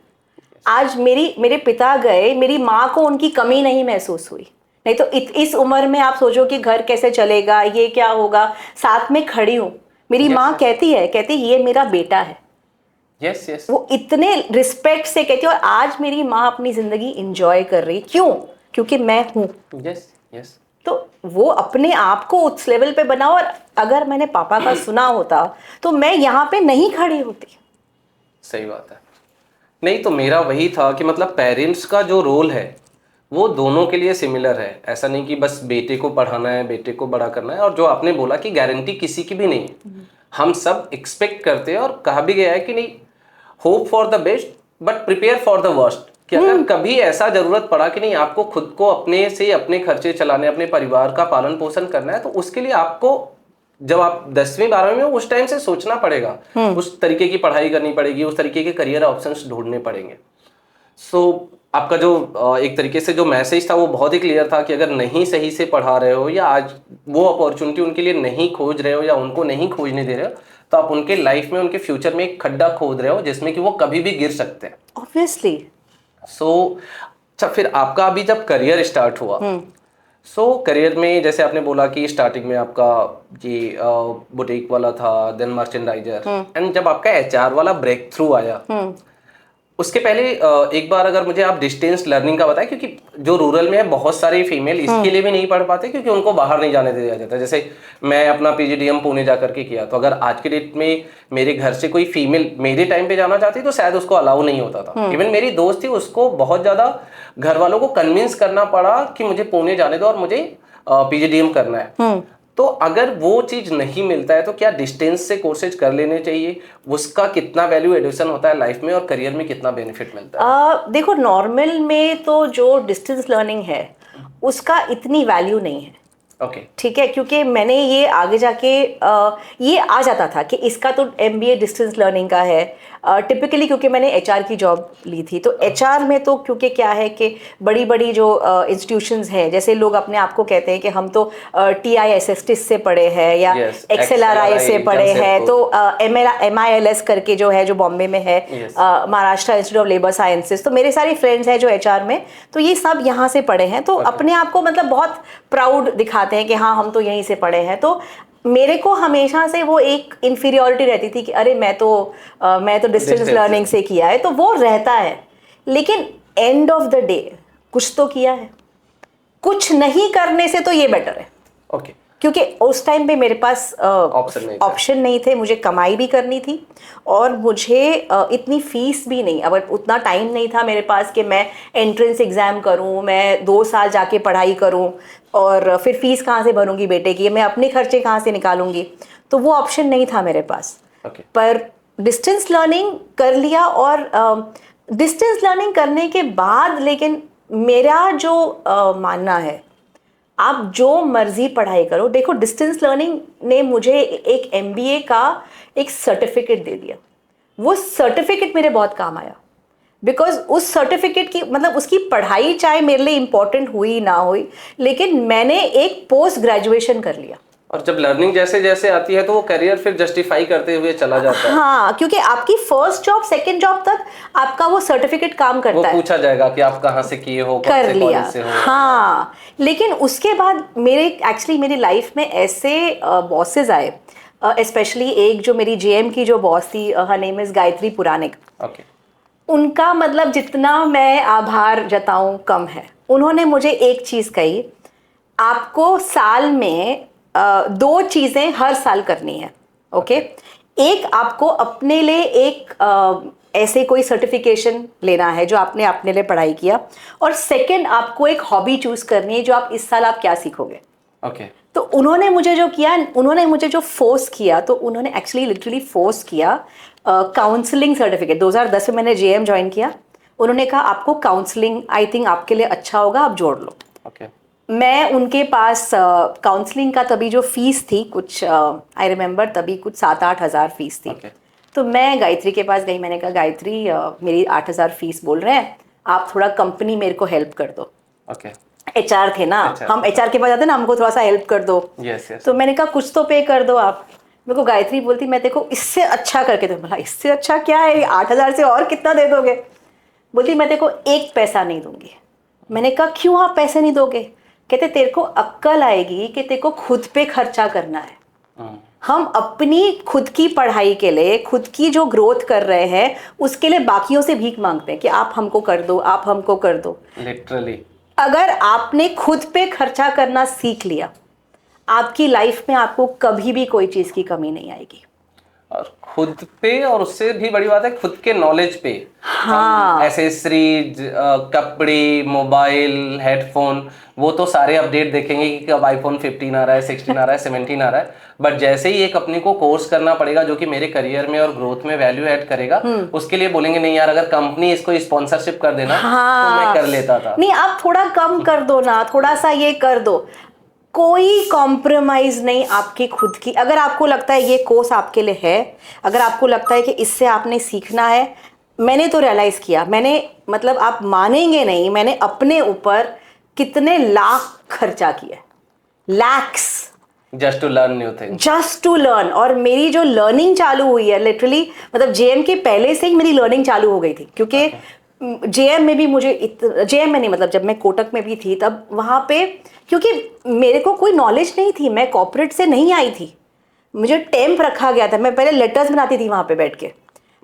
Speaker 1: आज मेरे पिता गए, मेरी माँ को उनकी कमी नहीं महसूस हुई, नहीं तो इस उम्र में आप सोचो कि घर कैसे चलेगा, ये क्या होगा। साथ में खड़ी हूँ, मेरी माँ कहती ये मेरा बेटा है।
Speaker 2: Yes yes.
Speaker 1: वो इतने रिस्पेक्ट से कहती है, और आज मेरी माँ अपनी जिंदगी इंजॉय कर रही, क्यों? क्योंकि मैं हूँ।
Speaker 2: Yes yes.
Speaker 1: तो वो अपने आप को उस लेवल पे बनाओ। और अगर मैंने पापा का सुना होता तो मैं यहाँ पे नहीं खड़ी होती।
Speaker 2: सही बात है। नहीं तो मेरा वही था कि मतलब पेरेंट्स का जो रोल है वो दोनों के लिए सिमिलर है। ऐसा नहीं कि बस बेटे को पढ़ाना है, बेटे को बड़ा करना है। और जो आपने बोला कि गारंटी किसी की भी नहीं है, हम सब एक्सपेक्ट करते हैं, और कहा भी गया है कि नहीं, hope for the best but prepare for the worst. कि अगर कभी ऐसा जरूरत पड़ा कि नहीं, आपको खुद को अपने से अपने खर्चे चलाने, अपने परिवार का पालन पोषण करना है, तो उसके लिए आपको, जब आप 10वीं 12वीं में, उस टाइम से सोचना पड़ेगा, उस तरीके की पढ़ाई करनी पड़ेगी, उस तरीके के करियर ऑप्शंस ढूंढने पड़ेंगे। सो आपका जो एक तरीके से जो मैसेज था वो बहुत ही क्लियर था कि अगर नहीं सही से पढ़ा रहे हो, या आज वो अपॉर्चुनिटी उनके लिए नहीं खोज रहे हो, या उनको नहीं खोजने दे रहे हो, तो आप उनके लाइफ में, उनके फ्यूचर में एक खड्डा खोद रहे हो जिसमें कि वो कभी भी गिर सकते हैं।
Speaker 1: ऑब्वियसली।
Speaker 2: अच्छा, फिर आपका अभी जब करियर स्टार्ट हुआ, करियर में जैसे आपने बोला कि स्टार्टिंग में आपका ये बुटीक वाला था, देन मर्चेंडाइजर, एंड जब आपका एचआर वाला ब्रेक थ्रू आया, उसके पहले एक बार अगर मुझे आप डिस्टेंस लर्निंग का बताएं, क्योंकि जो रूरल में है बहुत सारी फीमेल इसके लिए भी नहीं पढ़ पाते क्योंकि उनको बाहर नहीं जाने दिया जाता। जैसे मैं अपना पीजीडीएम पुणे जा करके किया, तो अगर आज के डेट में मेरे घर से कोई फीमेल मेरे टाइम पे जाना चाहती तो शायद उसको अलाउ नहीं होता था। इवन मेरी दोस्त थी, उसको बहुत ज्यादा घर वालों को कन्विंस करना पड़ा कि मुझे पुणे जाने दो और मुझे पीजीडीएम करना है। तो अगर वो चीज नहीं मिलता है तो क्या डिस्टेंस से कोर्सेज कर लेने चाहिए? उसका कितना वैल्यू एडिशन होता है लाइफ में और करियर में कितना बेनिफिट मिलता है?
Speaker 1: देखो, नॉर्मल में तो जो डिस्टेंस लर्निंग है उसका इतनी वैल्यू नहीं है।
Speaker 2: ओके,
Speaker 1: ठीक है, क्योंकि मैंने ये आगे जाके ये आ जाता था कि इसका तो एमबीए डिस्टेंस लर्निंग का है टिपिकली, क्योंकि मैंने एचआर की जॉब ली थी। तो एचआर में तो क्योंकि क्या है कि बड़ी बड़ी जो इंस्टीट्यूशंस हैं, जैसे लोग अपने आप को कहते हैं कि हम तो TISSTIS से पढ़े हैं या XLRI से पढ़े हैं, तो MILS करके जो है, जो बॉम्बे में है, Maharashtra institute of labour sciences. तो मेरे सारे फ्रेंड्स हैं जो एचआर में, तो ये सब यहाँ से पढ़े हैं, तो अपने आप को मतलब बहुत प्राउड दिखाते हैं कि हाँ हम तो यहीं से पढ़े हैं। तो मेरे को हमेशा से वो एक इन्फीरियॉरिटी रहती थी कि अरे मैं तो डिस्टेंस लर्निंग से किया है, तो वो रहता है। लेकिन एंड ऑफ द डे कुछ तो किया है, कुछ नहीं करने से तो ये बेटर है।
Speaker 2: ओके,
Speaker 1: क्योंकि उस टाइम पे मेरे पास ऑप्शन नहीं थे, मुझे कमाई भी करनी थी और मुझे इतनी फीस भी नहीं, अब उतना टाइम नहीं था मेरे पास कि मैं एंट्रेंस एग्ज़ाम करूं, मैं 2 साल जाके पढ़ाई करूं और फिर फीस कहाँ से भरूंगी बेटे की, मैं अपने खर्चे कहाँ से निकालूंगी। तो वो ऑप्शन नहीं था मेरे पास। पर डिस्टेंस लर्निंग कर लिया और डिस्टेंस लर्निंग करने के बाद, लेकिन मेरा जो मानना है, आप जो मर्जी पढ़ाई करो। देखो, डिस्टेंस लर्निंग ने मुझे एक MBA का एक सर्टिफिकेट दे दिया। वो सर्टिफिकेट मेरे बहुत काम आया, बिकॉज उस सर्टिफिकेट की मतलब उसकी पढ़ाई चाहे मेरे लिए इंपॉर्टेंट हुई ना हुई, लेकिन मैंने एक पोस्ट ग्रेजुएशन कर लिया।
Speaker 2: और जब लर्निंग जैसे जैसे आती है तो वो करियर फिर जस्टिफाई करते हुए चला जाता है।
Speaker 1: हाँ, क्योंकि आपकी फर्स्ट जॉब सेकंड जॉब तक आपका वो सर्टिफिकेट काम करता है।
Speaker 2: वो पूछा जाएगा कि आप कहाँ से किए हो,
Speaker 1: कर लिया, हाँ। लेकिन उसके बाद मेरी लाइफ में ऐसे बॉसेस आए, स्पेशली एक जो मेरी JM की जो बॉस थी, her name is Gayatri Puranic. उनका मतलब जितना मैं आभार जताऊं कम है। उन्होंने मुझे एक चीज कही, आपको साल में 2 चीजें हर साल करनी है। ओके, एक आपको अपने लिए एक ऐसे कोई सर्टिफिकेशन लेना है जो आपने अपने लिए पढ़ाई किया, और सेकंड आपको एक हॉबी चूज करनी है जो आप इस साल आप क्या सीखोगे।
Speaker 2: ओके,
Speaker 1: तो उन्होंने मुझे जो किया, उन्होंने मुझे जो फोर्स किया, तो उन्होंने एक्चुअली लिटरली फोर्स किया काउंसलिंग सर्टिफिकेट। 2010 में मैंने JM ज्वाइन किया। उन्होंने कहा आपको काउंसलिंग, आई थिंक आपके लिए अच्छा होगा, आप जोड़ लो। मैं उनके पास काउंसलिंग का तभी जो फीस थी कुछ आई रिमेम्बर तभी कुछ 7-8 हज़ार फीस थी। तो मैं गायत्री के पास गई, मैंने कहा गायत्री मेरी 8 हज़ार फीस बोल रहे हैं, आप थोड़ा कंपनी मेरे को हेल्प कर दो। HR थे ना, हम HR के पास जाते ना, हमको थोड़ा सा हेल्प कर दो। तो मैंने कहा कुछ तो पे कर दो आप। मेरे को गायत्री बोलती मैं देखो इससे अच्छा करके दो। बोला इससे अच्छा क्या है, 8 हज़ार से और कितना दे दोगे? बोलती मैं देखो 1 पैसा नहीं दूंगी। मैंने कहा क्यों आप पैसे नहीं दोगे? कहते तेरे को अक्ल आएगी कि तेरे को खुद पे खर्चा करना है। हम अपनी खुद की पढ़ाई के लिए, खुद की जो ग्रोथ कर रहे हैं, उसके लिए बाकियों से भीख मांगते हैं कि आप हमको कर दो, आप हमको कर दो।
Speaker 2: लिटरली
Speaker 1: अगर आपने खुद पे खर्चा करना सीख लिया, आपकी लाइफ में आपको कभी भी कोई चीज की कमी नहीं आएगी।
Speaker 2: और खुद पे, और उससे भी बड़ी बात है खुद के नॉलेज पे।
Speaker 1: हाँ,
Speaker 2: एसेसरीज, कपड़े, मोबाइल, हेडफोन, वो तो सारे अपडेट देखेंगे कि कब iPhone 15 आ रहा है, 16 आ रहा है, 17 आ रहा है। बट जैसे ही एक अपने को कोर्स करना पड़ेगा जो कि मेरे करियर में और ग्रोथ में वैल्यू ऐड करेगा, उसके लिए बोलेंगे नहीं यार अगर कंपनी इसको स्पॉन्सरशिप कर देना तो मैं कर लेता था।
Speaker 1: नहीं, आप थोड़ा कम कर दो ना, थोड़ा सा ये कर दो। कोई कॉम्प्रोमाइज नहीं आपकी खुद की। अगर आपको लगता है ये कोर्स आपके लिए है, अगर आपको लगता है कि इससे आपने सीखना है, मैंने तो रियलाइज किया, मैंने मतलब आप मानेंगे नहीं, मैंने अपने ऊपर कितने लाख खर्चा किया, lakhs,
Speaker 2: just to learn new thing,
Speaker 1: just to learn. और मेरी जो लर्निंग चालू हुई है लिटरली, मतलब JM के पहले से ही मेरी लर्निंग चालू हो गई थी, क्योंकि JM में भी मुझे JM में नहीं, मतलब जब मैं कोटक में भी थी तब वहाँ पे, क्योंकि मेरे को कोई नॉलेज नहीं थी, मैं कॉर्पोरेट से नहीं आई थी, मुझे टेम्प रखा गया था, मैं पहले लेटर्स बनाती थी वहाँ पे बैठ के।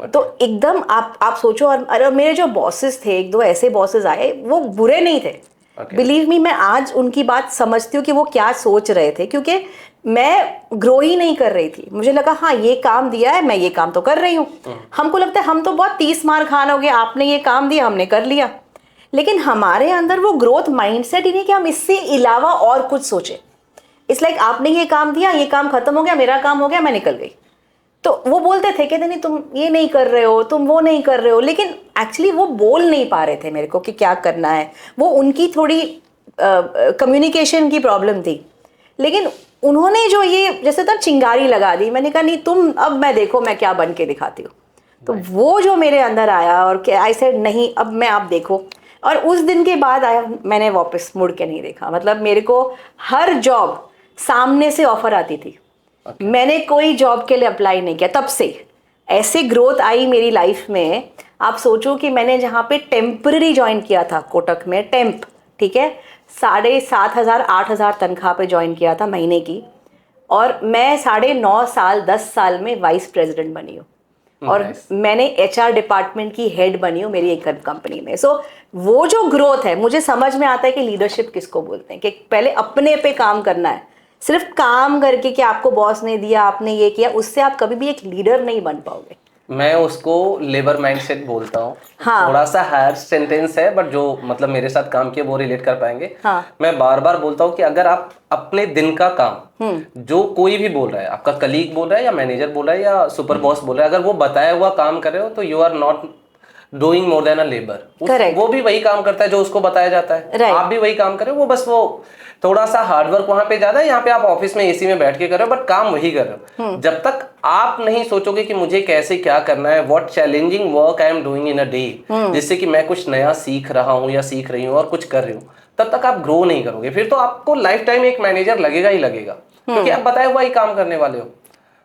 Speaker 1: तो एकदम आप सोचो। और मेरे जो बॉसेस थे, एक दो ऐसे बॉसेस आए, वो बुरे नहीं थे। बिलीव मी, मैं आज उनकी बात समझती हूँ कि वो क्या सोच रहे थे, क्योंकि मैं ग्रो ही नहीं कर रही थी। मुझे लगा हाँ ये काम दिया है, मैं ये काम तो कर रही हूँ। हमको लगता है हम तो बहुत 30 मार खान हो गए, आपने ये काम दिया हमने कर लिया। लेकिन हमारे अंदर वो ग्रोथ माइंडसेट ही नहीं कि हम इससे अलावा और कुछ सोचें। इट्स लाइक आपने ये काम दिया, ये काम खत्म हो गया, मेरा काम हो गया, मैं निकल गई। तो वो बोलते थे, कहते नहीं तुम ये नहीं कर रहे हो, तुम वो नहीं कर रहे हो। लेकिन एक्चुअली वो बोल नहीं पा रहे थे मेरे को कि क्या करना है। वो उनकी थोड़ी कम्युनिकेशन की प्रॉब्लम थी। लेकिन उन्होंने जो ये जैसे तो चिंगारी लगा दी, मैंने कहा नहीं तुम, अब मैं देखो मैं क्या बन के दिखाती हूँ। तो वो जो मेरे अंदर आया और आई सेड नहीं अब मैं, आप देखो। और उस दिन के बाद आया, मैंने वापस मुड़ के नहीं देखा। मतलब मेरे को हर जॉब सामने से ऑफर आती थी। मैंने कोई जॉब के लिए अप्लाई नहीं किया। तब से ऐसे ग्रोथ आई मेरी लाइफ में। आप सोचो कि मैंने जहाँ पे टेम्पररी ज्वाइन किया था कोटक में, टेम्प, ठीक है, 7,500 8,000 तनख्वाह पे ज्वाइन किया था महीने की। और मैं 9.5 साल 10 साल में वाइस प्रेसिडेंट बनी हूँ। और मैंने एचआर डिपार्टमेंट की हेड बनी हूँ मेरी एक कंपनी में। सो वो जो ग्रोथ है, मुझे समझ में आता है कि लीडरशिप किसको बोलते हैं, कि पहले अपने पे काम करना है। सिर्फ काम करके कि आपको बॉस ने दिया, आपने ये किया, उससे आप कभी भी एक लीडर नहीं बन पाओगे।
Speaker 2: मैं उसको लेबर माइंडसेट बोलता हूँ।
Speaker 1: हाँ।
Speaker 2: थोड़ा सा हायर सेंटेंस है, बट जो मतलब मेरे साथ काम किया वो रिलेट कर पाएंगे।
Speaker 1: हाँ।
Speaker 2: मैं बार बार बोलता हूँ कि अगर आप अपने दिन का काम, जो कोई भी बोल रहा है, आपका कलीग बोल रहा है या मैनेजर बोल रहा है या सुपर बॉस बोल रहा है, अगर वो बताया हुआ काम कर रहे हो तो you are not doing more than a labour. वो भी वही काम करता है जो उसको बताया जाता है। आप भी वही काम करें, वो बस वो थोड़ा सा हार्डवर्क वहां पे ज्यादा है, यहाँ पे आप ऑफिस में एसी में बैठ के कर रहे हो, बट काम वही कर रहे हो। जब तक आप नहीं सोचोगे कि मुझे कैसे क्या करना है, what challenging work I am doing in a day, जिससे कि मैं कुछ नया सीख रहा हूँ या सीख रही हूँ और कुछ कर रही हूँ, तब तक आप ग्रो नहीं करोगे। फिर तो आपको लाइफ टाइम एक मैनेजर लगेगा ही लगेगा, क्योंकि आप बताए हुआ ही काम करने वाले हो।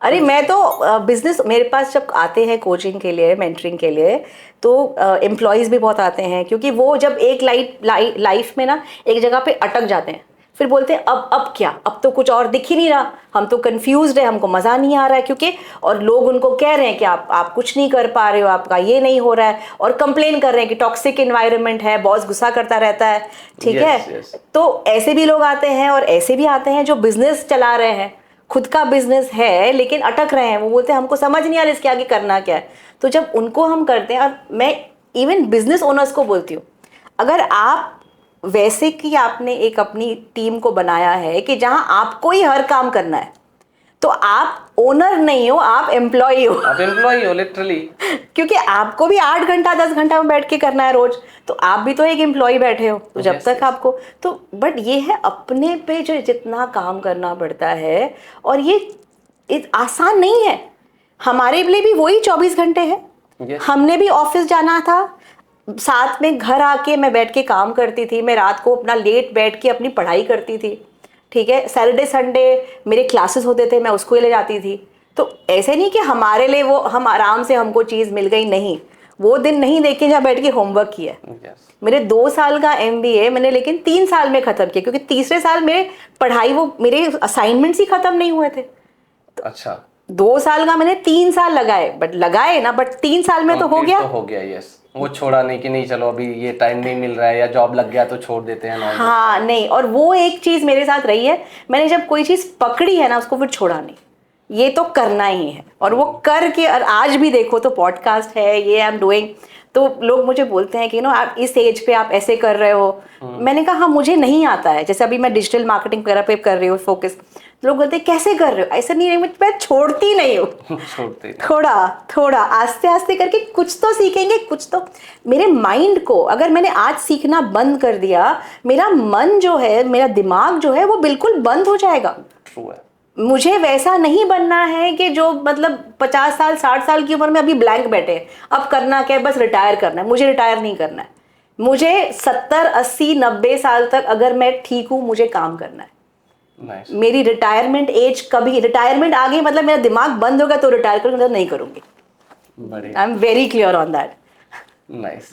Speaker 1: अरे मैं तो बिजनेस, मेरे पास जब आते हैं कोचिंग के लिए, मेंटरिंग के लिए, तो एम्प्लॉयज़ भी बहुत आते हैं। क्योंकि वो जब एक लाइफ में ना एक जगह पे अटक जाते हैं, फिर बोलते हैं अब क्या, अब तो कुछ और दिख ही नहीं रहा, हम तो कंफ्यूज्ड है, हमको मज़ा नहीं आ रहा है। क्योंकि और लोग उनको कह रहे हैं कि आप कुछ नहीं कर पा रहे हो, आपका ये नहीं हो रहा है, और कंप्लेन कर रहे हैं कि टॉक्सिक इन्वायरमेंट है, बॉस गुस्सा करता रहता है, ठीक है। तो ऐसे भी लोग आते हैं, और ऐसे भी आते हैं जो बिजनेस चला रहे हैं, खुद का बिजनेस है लेकिन अटक रहे हैं। वो बोलते हैं हमको समझ नहीं आ रहा इसके आगे करना क्या है। तो जब उनको हम करते हैं, और मैं इवन बिजनेस ओनर्स को बोलती हूँ, अगर आप वैसे कि आपने एक अपनी टीम को बनाया है कि जहां आपको ही हर काम करना है, तो आप ओनर नहीं हो, आप एम्प्लॉय हो।
Speaker 2: आप एम्प्लॉय हो लिटरली।
Speaker 1: क्योंकि आपको भी 8 घंटा 10 घंटा में बैठ के करना है रोज, तो आप भी तो एक एम्प्लॉय बैठे हो। तो जब तक आपको तो, बट ये है अपने पे जो जितना काम करना पड़ता है, और ये आसान नहीं है। हमारे लिए भी वही 24 घंटे है। हमने भी ऑफिस जाना था, साथ में घर आके मैं बैठ के काम करती थी। मैं रात को अपना लेट बैठ के अपनी पढ़ाई करती थी, ठीक है। सैटरडे संडे मेरे क्लासेस होते थे, मैं उसको ले जाती थी। तो ऐसे नहीं कि हमारे लिए वो हम आराम से हमको चीज़ मिल गई, नहीं। वो दिन नहीं देखे जहाँ बैठ के होमवर्क किया। मेरे 2 साल का MBA मैंने लेकिन 3 साल में ख़त्म किया, क्योंकि तीसरे साल मेरे पढ़ाई, वो मेरे असाइनमेंट्स ही ख़त्म नहीं हुए थे।
Speaker 2: अच्छा।
Speaker 1: 2 साल का मैंने 3 साल लगाए, बट 3 साल में तो हो गया।
Speaker 2: तो हो गया, यस। वो छोड़ा नहीं कि नहीं चलो अभी ये टाइम नहीं मिल रहा है या जॉब लग गया तो छोड़ देते हैं।
Speaker 1: हाँ नहीं, और वो एक चीज़ मेरे साथ रही है, मैंने जब कोई चीज़ पकड़ी है ना, उसको फिर छोड़ा नहीं। ये तो करना ही है, और वो करके, और आज भी देखो तो पॉडकास्ट है, ये आई एम डूइंग। तो लोग मुझे बोलते हैं कि आप इस एज पे आप ऐसे कर रहे हो। मैंने कहा हाँ मुझे नहीं आता है, जैसे अभी मैं डिजिटल मार्केटिंग वगैरह पे कर रही हूँ फोकस। लोग बोलते हैं कैसे कर रहे हो, ऐसा नहीं है, मैं छोड़ती नहीं हूँ।
Speaker 2: छोड़ते
Speaker 1: थोड़ा थोड़ा आस्ते आस्ते करके कुछ तो सीखेंगे, कुछ तो। मेरे माइंड को अगर मैंने आज सीखना बंद कर दिया, मेरा मन जो है, मेरा दिमाग जो है, वो बिल्कुल बंद हो जाएगा।
Speaker 2: ट्रू है।
Speaker 1: मुझे वैसा नहीं बनना है कि जो मतलब 50 साल 60 साल की उम्र में अभी ब्लैंक बैठे, अब करना क्या है, बस रिटायर करना है। मुझे रिटायर नहीं करना है। मुझे 70 80 90 साल तक अगर मैं ठीक हूँ, मुझे काम करना है।
Speaker 2: Nice.
Speaker 1: मेरी रिटायरमेंट एज कभी, रिटायरमेंट आ गई मतलब मेरा दिमाग बंद होगा तो रिटायर करूँगी, मतलब नहीं करूँगी। I am very clear on that.
Speaker 2: Nice.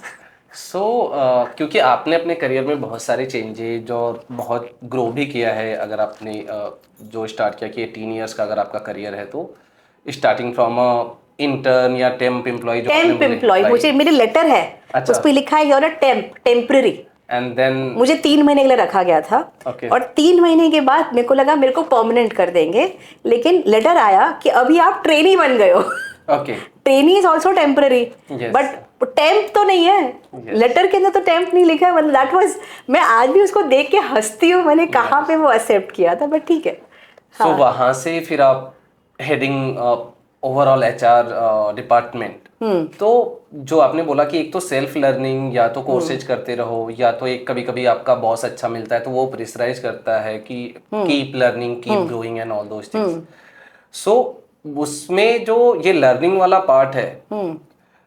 Speaker 2: So क्योंकि आपने अपने करियर में बहुत सारे चेंजेज और बहुत ग्रो भी किया है। अगर आपने जो स्टार्ट किया कि 18 ईयर्स का अगर आपका करियर है, तो स्टार्टिंग फ्रॉम अ इंटर्न या टेम्प एम्प्लॉय?
Speaker 1: टेम्प एम्प्लॉय, मुझे मेरे लेटर है,
Speaker 2: अच्छा।
Speaker 1: उस पर लिखा है your a temporary.
Speaker 2: And then
Speaker 1: मुझे 3 महीने के लिए रखा गया था।
Speaker 2: Okay.
Speaker 1: और 3 महीने के बाद मेरे को लगा मेरे को परमानेंट कर देंगे, लेकिन लेटर आया कि अभी आप ट्रेनी बन गए हो।
Speaker 2: Okay,
Speaker 1: trainee is also temporary,
Speaker 2: Yes.
Speaker 1: But temp तो नहीं है। लेटर के अंदर तो टेम्प नहीं लिखा है। मतलब दैट वाज, मैं आज भी उसको देख के हंसती हूँ, मैंने कहाँ पे वो एक्सेप्ट किया था, बट ठीक है।
Speaker 2: सो वहां से फिर आप हेडिंग ओवरऑल एचआर डिपार्टमेंट, तो जो आपने बोला कि एक तो सेल्फ लर्निंग, या तो कोर्सेज करते रहो, या तो एक कभी कभी आपका बॉस अच्छा मिलता है तो वो प्रेशराइज करता है कि keep learning, keep growing and all those things. So उसमें जो ये लर्निंग वाला पार्ट है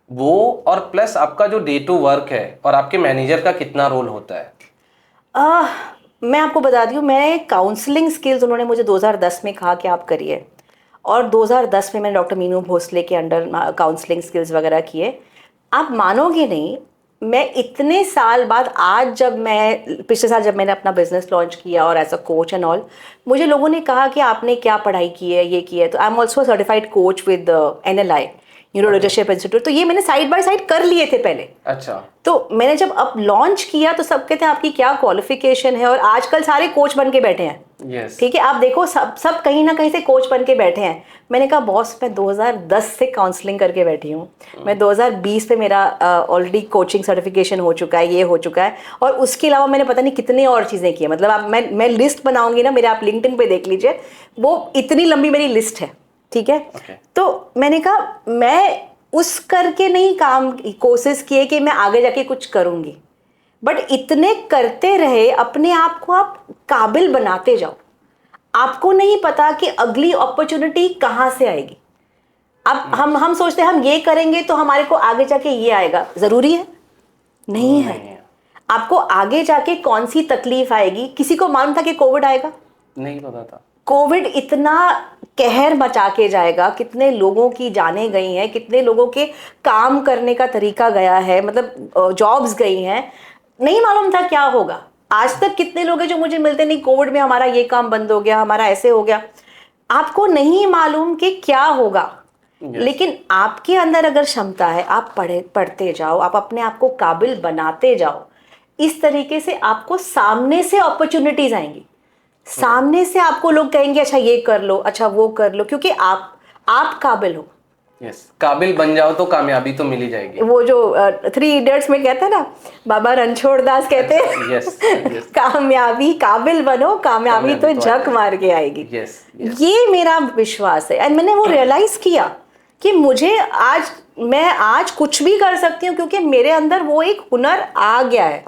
Speaker 2: वो, और प्लस आपका जो डे टू वर्क है और आपके मैनेजर का कितना रोल होता है?
Speaker 1: मैं आपको बता दूँ, मैं काउंसलिंग स्किल्स उन्होंने मुझे 2010 में कहा कि आप करिए, और 2010 में मैंने डॉक्टर मीनू भोसले के अंडर काउंसलिंग स्किल्स वगैरह किए। आप मानोगे नहीं, मैं इतने साल बाद आज, जब मैं पिछले साल जब मैंने अपना बिजनेस लॉन्च किया और as a coach and all, मुझे लोगों ने कहा कि आपने क्या पढ़ाई की है, ये की है। तो I am also certified coach with NLI, neuro leadership institute. तो ये मैंने साइड बाय साइड कर लिए थे पहले।
Speaker 2: अच्छा।
Speaker 1: तो मैंने जब अब लॉन्च किया तो सब कहते हैं आपकी क्या क्वालिफिकेशन है, और आजकल सारे कोच बन के बैठे हैं।
Speaker 2: Yes.
Speaker 1: ठीक है, आप देखो सब कहीं ना कहीं से कोच बन के बैठे हैं। मैंने कहा बॉस, मैं 2010 से काउंसलिंग करके बैठी हूँ, मैं 2020 पे मेरा ऑलरेडी कोचिंग सर्टिफिकेशन हो चुका है, ये हो चुका है, और उसके अलावा मैंने पता नहीं कितनी और चीज़ें की है। मतलब आप, मैं लिस्ट बनाऊंगी ना मेरे, आप लिंक्डइन पे देख लीजिए, वो इतनी लंबी मेरी लिस्ट है। ठीक है।
Speaker 2: Okay.
Speaker 1: तो मैंने कहा मैं उस करके नहीं काम कोशिश किए कि मैं आगे जाके कुछ करूंगी, बट इतने करते रहे, अपने आप को आप काबिल बनाते जाओ। आपको नहीं पता कि अगली अपॉर्चुनिटी कहाँ से आएगी। अब हम सोचते हैं हम ये करेंगे तो हमारे को आगे जाके ये आएगा, जरूरी है? नहीं है। आपको आगे जाके कौन सी तकलीफ आएगी, किसी को मालूम था कि कोविड आएगा? नहीं
Speaker 2: पता था।
Speaker 1: कोविड इतना कहर मचा के जाएगा, कितने लोगों की जानें गई हैं, कितने लोगों के काम करने का तरीका गया है, मतलब जॉब्स गई हैं, नहीं मालूम था क्या होगा। आज तक कितने लोग हैं जो मुझे मिलते, नहीं कोविड में हमारा ये काम बंद हो गया, हमारा ऐसे हो गया। आपको नहीं मालूम कि क्या होगा। लेकिन आपके अंदर अगर क्षमता है, आप पढ़ते जाओ, आप अपने आप को काबिल बनाते जाओ, इस तरीके से आपको सामने से अपॉर्चुनिटीज आएंगी। सामने से आपको लोग कहेंगे अच्छा ये कर लो, अच्छा वो कर लो, क्योंकि आप काबिल हो।
Speaker 2: यस, काबिल बन जाओ तो कामयाबी तो मिल ही जाएगी।
Speaker 1: वो जो 3 इडियट्स में कहते हैं ना, बाबा रणछोड़ दास कहते हैं,
Speaker 2: यस,
Speaker 1: कामयाबी, काबिल बनो, कामयाबी तो झक मार के आएगी।
Speaker 2: यस,
Speaker 1: ये मेरा विश्वास है। एंड मैंने वो रियलाइज किया कि मैं आज कुछ भी कर सकती हूँ, क्योंकि मेरे अंदर वो एक हुनर आ गया है।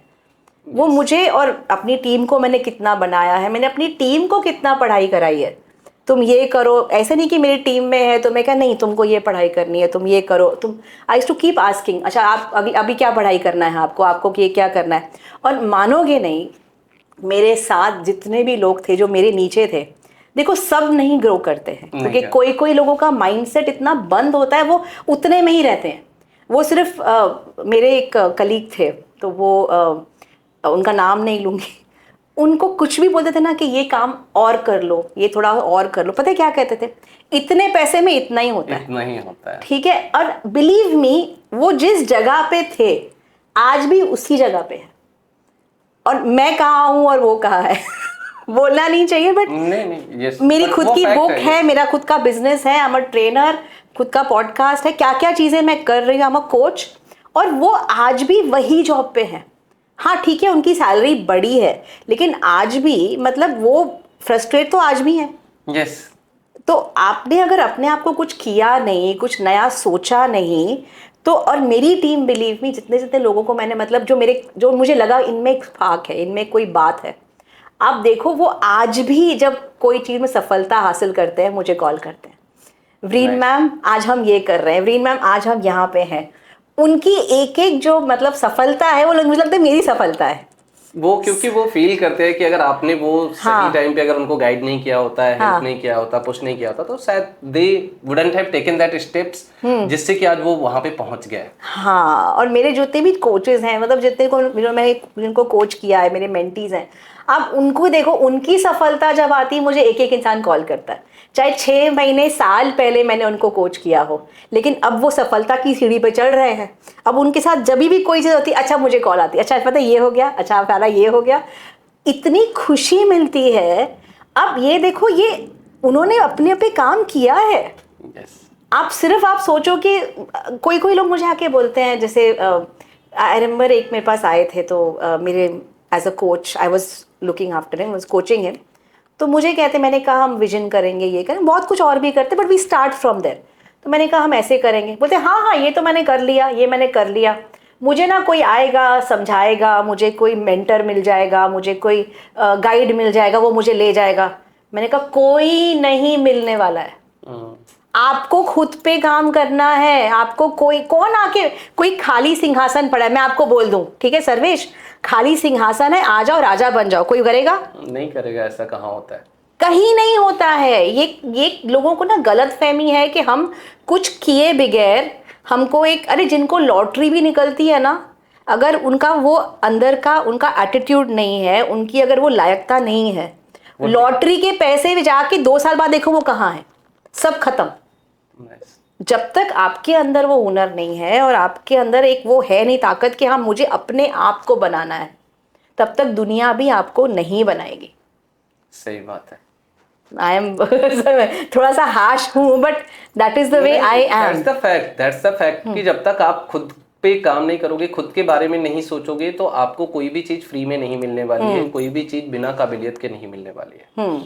Speaker 1: वो मुझे, और अपनी टीम को मैंने कितना बनाया है, मैंने अपनी टीम को कितना पढ़ाई कराई है। तुम ये करो, ऐसे नहीं कि मेरी टीम में है तो मैं कहा नहीं तुमको ये पढ़ाई करनी है, तुम ये करो। I used to keep asking, अच्छा आप अभी क्या पढ़ाई करना है, आपको ये क्या करना है। और मानोगे नहीं, मेरे साथ जितने भी लोग थे जो मेरे नीचे थे, देखो सब नहीं ग्रो करते हैं, क्योंकि कोई लोगों का माइंडसेट इतना बंद होता है, वो उतने में ही रहते हैं। वो सिर्फ मेरे एक कलीग थे, तो वो उनका नाम नहीं लूंगी, उनको कुछ भी बोलते थे ना कि ये काम और कर लो, ये थोड़ा और कर लो, पता है क्या कहते थे? इतने पैसे में इतना ही होता है,
Speaker 2: इतना ही होता है। ठीक
Speaker 1: है। और बिलीव मी, वो जिस जगह पे थे आज भी उसी जगह पे है, और मैं कहाँ हूँ और वो कहाँ है बोलना नहीं चाहिए, बट
Speaker 2: नहीं,
Speaker 1: मेरी खुद की बुक है, मेरा खुद का बिजनेस है, आई एम अ ट्रेनर, खुद का पॉडकास्ट है, क्या क्या चीजें मैं कर रही हूँ, आई एम अ कोच, और वो आज भी वही जॉब पे है। हाँ ठीक है, उनकी सैलरी बड़ी है, लेकिन आज भी मतलब वो फ्रस्ट्रेट तो आज भी है।
Speaker 2: यस।
Speaker 1: तो आपने अगर अपने आप को कुछ किया नहीं, कुछ नया सोचा नहीं, तो, और मेरी टीम, बिलीव मी, जितने लोगों को मैंने, मतलब जो मुझे लगा इनमें एक स्पार्क है, इनमें कोई बात है, आप देखो वो आज भी जब कोई चीज़ में सफलता हासिल करते हैं मुझे कॉल करते हैं, व्रीन मैम आज हम ये कर रहे हैं, व्रीन मैम आज हम यहाँ पे हैं। उनकी एक जो मतलब सफलता है, वो मुझे लगता है मेरी सफलता है।
Speaker 2: वो क्योंकि वो फील करते हैं कि अगर आपने वो सही टाइम पे अगर उनको गाइड नहीं किया होता है, हेल्प नहीं किया होता, पुश नहीं किया होता, तो शायद they wouldn't have taken that steps जिससे कि आज वो वहां पे पहुंच गए।
Speaker 1: हाँ, और मेरे जितने भी कोचेस हैं, मतलब जितने को मैंने जिनको कोच किया है, मेरे मेंटीज हैं, आप उनको देखो, उनकी सफलता जब आती है मुझे एक इंसान कॉल करता है, चाहे 6 महीने साल पहले मैंने उनको कोच किया हो, लेकिन अब वो सफलता की सीढ़ी पे चढ़ रहे हैं। अब उनके साथ जब भी कोई चीज़ होती है, अच्छा मुझे कॉल आती है, अच्छा पता ये हो गया, अच्छा पहला ये हो गया, इतनी खुशी मिलती है। अब ये देखो, ये उन्होंने अपने पे काम किया है। आप सिर्फ आप सोचो कि कोई कोई लोग मुझे आके बोलते हैं, जैसे आई रिमेंबर एक मेरे पास आए थे, तो मेरे as a coach I was looking after him, was coaching him. तो मुझे कहते, मैंने कहा हम विजन करेंगे, ये करें, बहुत कुछ और भी करते, but we start from there. तो मैंने कहा हम ऐसे करेंगे, बोलते हाँ हाँ ये तो मैंने कर लिया, ये मैंने कर लिया, मुझे ना कोई आएगा समझाएगा, मुझे कोई मेंटर मिल जाएगा, मुझे कोई गाइड मिल जाएगा, वो मुझे ले जाएगा। मैंने कहा कोई नहीं मिलने वाला है, आपको खुद पे काम करना है। आपको कौन आके, कोई खाली सिंहासन पड़ा है, मैं आपको बोल दूं, ठीक है सर्वेश, खाली सिंहासन है, आ जाओ राजा बन जाओ, कोई करेगा?
Speaker 2: नहीं करेगा, ऐसा कहाँ होता है,
Speaker 1: कहीं नहीं होता है। ये लोगों को ना गलत फहमी है कि हम कुछ किए बगैर हमको एक, अरे जिनको लॉटरी भी निकलती है ना, अगर उनका वो अंदर का उनका एटीट्यूड नहीं है, उनकी अगर वो लायकता नहीं है, लॉटरी के पैसे भी जाके 2 साल बाद देखो वो कहाँ है, सब खत्म। जब तक आपके अंदर वो हुनर नहीं है और आपके अंदर एक वो है नहीं ताकत कि हाँ मुझे अपने आप को बनाना है, तब तक दुनिया भी आपको नहीं बनाएगी।
Speaker 2: सही बात है।
Speaker 1: आई एम थोड़ा सा हार्श हूँ, but that is the way I am.
Speaker 2: That's the fact कि जब तक आप खुद पे काम नहीं करोगे, खुद के बारे में नहीं सोचोगे, तो आपको कोई भी चीज फ्री में नहीं मिलने वाली है, कोई भी चीज बिना काबिलियत के नहीं मिलने वाली है।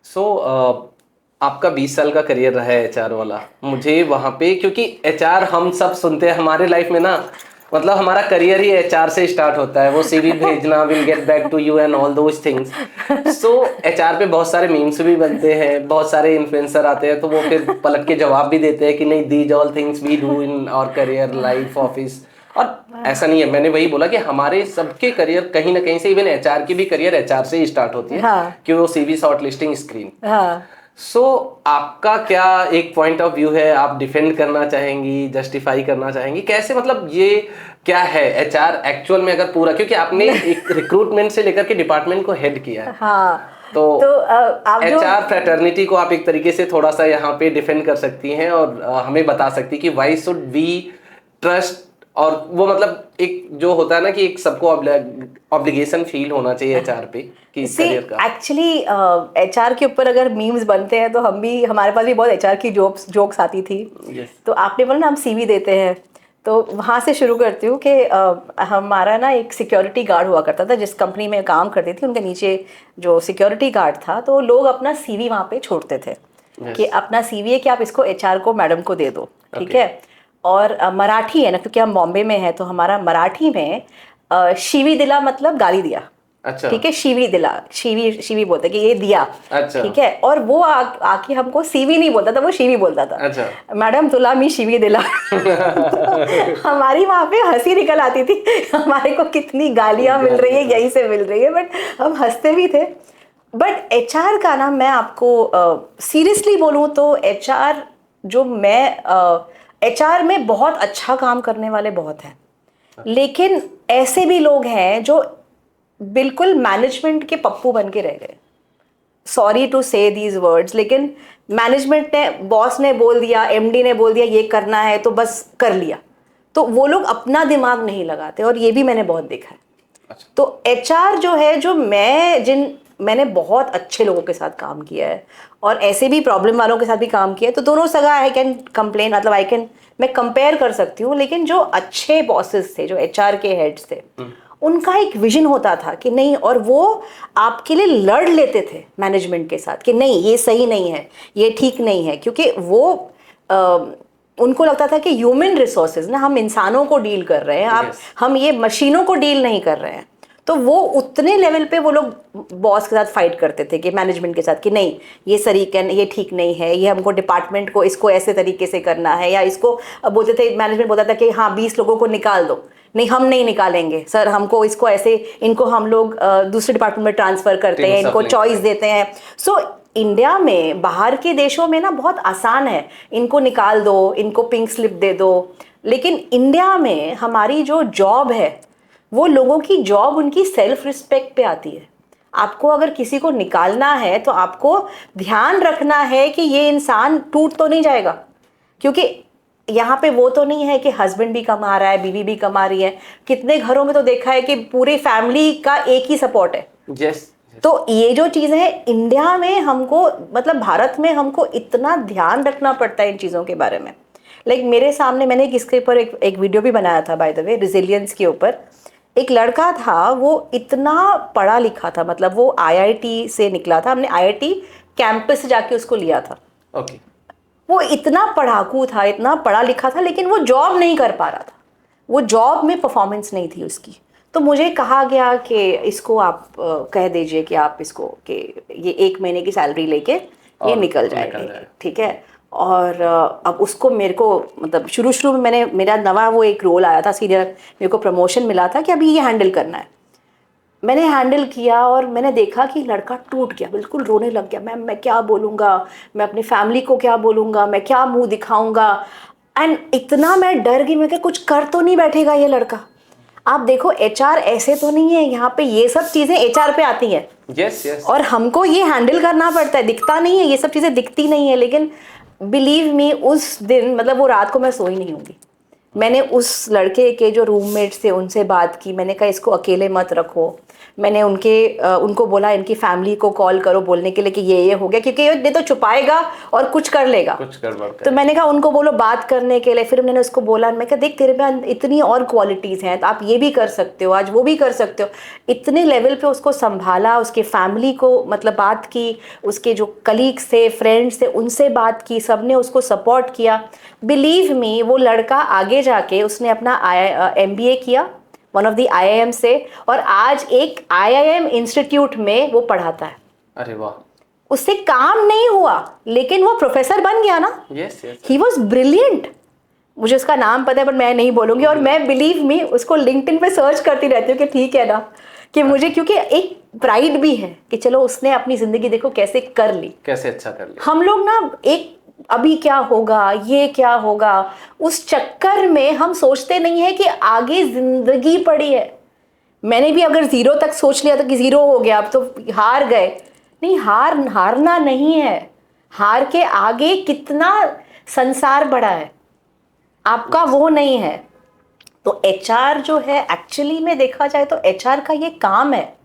Speaker 2: सो आपका 20 साल का करियर रहा है एचआर वाला, मुझे वहां पे, क्योंकि एचआर हम सब सुनते हैं हमारे लाइफ में ना, मतलब हमारा करियर ही एचआर से स्टार्ट होता है, वो सीवी भेजना, will get back to you and all those things. So HR पे बहुत सारे मीम्स भी बनते हैं, बहुत सारे इन्फ्लुएंसर आते हैं, तो वो फिर पलट के जवाब भी देते हैं कि नहीं, these all things we do in our career life office. और ऐसा नहीं है, मैंने वही बोला कि हमारे सबके करियर कहीं ना कहीं से, इवन एचआर की भी करियर एचआर से ही स्टार्ट होती है। हाँ। कि वो सीवी शॉर्ट लिस्टिंग स्क्रीन। हाँ। सो आपका क्या एक पॉइंट ऑफ व्यू है, आप डिफेंड करना चाहेंगी, जस्टिफाई करना चाहेंगी, कैसे, मतलब ये क्या है एचआर एक्चुअल में, अगर पूरा, क्योंकि आपने एक रिक्रूटमेंट से लेकर के डिपार्टमेंट को हेड किया है। हाँ। तो एचआर फ्रेटर्निटी को आप एक तरीके से थोड़ा सा यहाँ पे डिफेंड कर सकती हैं और हमें बता सकती कि वाई शुड वी ट्रस्ट, और वो मतलब एक जो होता है ना कि एक सबको ऑब्लिगेशन फील होना चाहिए एचआर पे कि करियर का। एक्चुअली एचआर के ऊपर अगर मीम्स बनते हैं तो हमारे पास भी बहुत एचआर की जोक्स आती थी। तो आपने बोला ना हम सीवी देते हैं, तो वहाँ से शुरू करती हूँ कि हमारा ना एक सिक्योरिटी गार्ड हुआ करता था, जिस कंपनी में काम करती थी उनके नीचे जो सिक्योरिटी गार्ड था, तो लोग अपना सीवी वहाँ पे छोड़ते थे कि अपना सीवी है कि आप इसको एचआर को, मैडम को दे दो, ठीक है। और मराठी है ना, क्योंकि हम बॉम्बे में हैं, तो हमारा मराठी में शिवी दिला मतलब गाली दिया। अच्छा। ठीक है, शिवी दिला, शिवी बोलते कि ये दिया। अच्छा। ठीक है, और वो आके हमको सीवी नहीं बोलता था, वो शिवी बोलता था। अच्छा। मैडम तुला मी शिवी दिला। हमारी वहाँ पे हंसी निकल आती थी, हमारे को कितनी गालियां मिल रही है, यहीं से मिल रही है, बट हम हंसते भी थे। बट एचआर का ना, मैं आपको सीरियसली बोलूँ तो एचआर जो मैं एचआर में बहुत अच्छा काम करने वाले बहुत हैं, लेकिन ऐसे भी लोग हैं जो बिल्कुल मैनेजमेंट के पप्पू बन के रह गए। सॉरी टू से दीज वर्ड्स, लेकिन मैनेजमेंट ने, बॉस ने बोल दिया, एमडी ने बोल दिया ये करना है तो बस कर लिया, तो वो लोग अपना दिमाग नहीं लगाते, और ये भी मैंने बहुत देखा है। अच्छा। तो एचआर जो है, जो मैंने बहुत अच्छे लोगों के साथ काम किया है और ऐसे भी प्रॉब्लम वालों के साथ भी काम किया है, तो दोनों सगा आई कैन कंप्लेन, मतलब मैं कंपेयर कर सकती हूँ। लेकिन जो अच्छे बॉसेस थे, जो एचआर के हेड्स थे, उनका एक विजन होता था कि नहीं, और वो आपके लिए लड़ लेते थे मैनेजमेंट के साथ कि नहीं ये सही नहीं है, ये ठीक नहीं है, क्योंकि वो उनको लगता था कि ह्यूमन रिसोर्सेज ना, हम इंसानों को डील कर रहे हैं, हम ये मशीनों को डील नहीं कर रहे हैं। तो वो उतने लेवल पे वो लोग बॉस के साथ फाइट करते थे कि मैनेजमेंट के साथ कि नहीं ये ठीक नहीं है, ये हमको डिपार्टमेंट को इसको ऐसे तरीके से करना है, या इसको बोलते थे, मैनेजमेंट बोलता था कि हाँ 20 लोगों को निकाल दो, नहीं हम नहीं निकालेंगे सर, हमको इसको ऐसे, इनको हम लोग दूसरे डिपार्टमेंट में ट्रांसफर करते हैं, इनको चॉइस देते हैं। सो इंडिया में, बाहर के देशों में ना बहुत आसान है, इनको निकाल दो, इनको पिंक स्लिप दे दो, लेकिन इंडिया में हमारी जो जॉब है, वो लोगों की जॉब उनकी सेल्फ रिस्पेक्ट पे आती है।
Speaker 1: आपको अगर किसी को निकालना है तो आपको ध्यान रखना है कि ये इंसान टूट तो नहीं जाएगा, क्योंकि यहाँ पे वो तो नहीं है कि हस्बैंड भी कमा रहा है, बीवी भी कमा रही है। कितने घरों में तो देखा है कि पूरी फैमिली का एक ही सपोर्ट है।
Speaker 2: यस।
Speaker 1: तो ये जो चीज़ है इंडिया में हमको, मतलब भारत में हमको इतना ध्यान रखना पड़ता है इन चीज़ों के बारे में। लाइक मेरे सामने मैंने इसके ऊपर एक वीडियो भी बनाया था बाय द वे, रिजिलियंस के ऊपर। एक लड़का था, वो इतना पढ़ा लिखा था, मतलब वो आईआईटी से निकला था, हमने आईआईटी कैंपस से जाके उसको लिया था।
Speaker 2: ओके।
Speaker 1: वो इतना पढ़ाकू था, इतना पढ़ा लिखा था, लेकिन वो जॉब नहीं कर पा रहा था। वो जॉब में परफॉर्मेंस नहीं थी उसकी। तो मुझे कहा गया कि इसको आप कह दीजिए कि आप इसको कि ये 1 महीने की सैलरी लेके ये निकल जाएगा, ठीक है। और अब उसको मेरे को, मतलब शुरू में मेरा नवा वो एक रोल आया था सीनियर, मेरे को प्रमोशन मिला था कि अभी ये हैंडल करना है। मैंने हैंडल किया और मैंने देखा कि लड़का टूट गया, बिल्कुल रोने लग गया। मैं क्या बोलूँगा, मैं अपनी फैमिली को क्या बोलूँगा, मैं क्या मुंह दिखाऊंगा। एंड इतना मैं डर गई, मैं क्या कुछ कर तो नहीं बैठेगा ये लड़का। आप देखो एचआर ऐसे तो नहीं है, यहाँ पे ये सब चीज़ें एचआर पे आती हैं।
Speaker 2: Yes yes.
Speaker 1: और हमको ये हैंडल करना पड़ता है, दिखता नहीं है, ये सब चीज़ें दिखती नहीं है। लेकिन बिलीव मी, उस दिन मतलब वो रात को मैं सोई नहीं होंगी। मैंने उस लड़के के जो रूममेट्स थे उनसे बात की, मैंने कहा इसको अकेले मत रखो। मैंने उनको बोला इनकी फैमिली को कॉल करो बोलने के लिए कि ये हो गया, क्योंकि ये तो छुपाएगा और कुछ कर लेगा,
Speaker 2: कुछ गड़बड़
Speaker 1: तो मैंने कहा उनको बोलो बात करने के लिए। फिर मैंने उसको बोला, मैं कहा देख तेरे में इतनी और क्वालिटीज़ हैं, तो आप ये भी कर सकते हो, आज वो भी कर सकते हो। इतने लेवल पे उसको संभाला, उसके फैमिली को मतलब बात की, उसके जो कलीग्स थे, फ्रेंड्स थे, उनसे बात की, सब ने उसको सपोर्ट किया। बिलीव मी, वो लड़का आगे जाके उसने अपना MBA किया वन ऑफ द IIM से, और आज एक IIM इंस्टीट्यूट में वो पढ़ाता है।
Speaker 2: अरे वाह।
Speaker 1: उससे काम नहीं हुआ लेकिन वो प्रोफेसर बन गया ना।
Speaker 2: Yes yes.
Speaker 1: He was brilliant. मुझे उसका नाम पता है बट मैं नहीं बोलूंगी। और मैं बिलीव मी उसको लिंक्डइन पे सर्च करती रहती हूँ कि ठीक है ना, कि मुझे, क्योंकि एक प्राइड भी है कि चलो उसने अपनी जिंदगी देखो कैसे कर ली,
Speaker 2: कैसे अच्छा कर लिया। हम
Speaker 1: लोग ना एक अभी क्या होगा, ये क्या होगा, उस चक्कर में हम सोचते नहीं है कि आगे जिंदगी पड़ी है। मैंने भी अगर 0 तक सोच लिया था कि 0 हो गया अब तो हार गए, नहीं, हारना नहीं है। हार के आगे कितना संसार बड़ा है, आपका वो नहीं है। तो HR जो है, एक्चुअली में देखा जाए तो HR का ये काम है,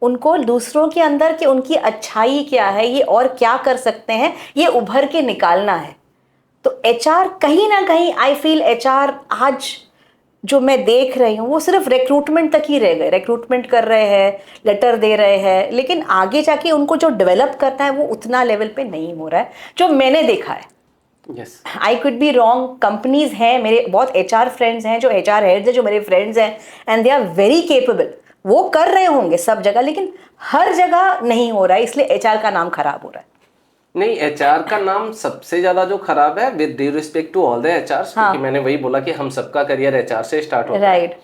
Speaker 1: उनको दूसरों के अंदर कि उनकी अच्छाई क्या है, ये और क्या कर सकते हैं, ये उभर के निकालना है। तो HR कहीं ना कहीं, आई फील HR आज जो मैं देख रही हूँ वो सिर्फ रिक्रूटमेंट तक ही रह गए। रिक्रूटमेंट कर रहे हैं, लेटर दे रहे हैं, लेकिन आगे जाके उनको जो डेवलप करना है वो उतना लेवल पे नहीं हो रहा है जो मैंने देखा है।
Speaker 2: Yes.
Speaker 1: I could be wrong. Companies हैं, मेरे बहुत HR फ्रेंड्स हैं, जो HR हेड्स हैं, जो मेरे फ्रेंड्स हैं, and they are very capable. वो कर रहे होंगे सब जगह, लेकिन हर जगह नहीं हो रहा है, इसलिए HR का नाम खराब हो रहा है।
Speaker 2: नहीं, HR का नाम सबसे ज्यादा जो खराब है, with due respect to all the HRs, क्योंकि मैंने वही बोला कि हम सबका करियर HR से स्टार्ट होता है।
Speaker 1: राइट।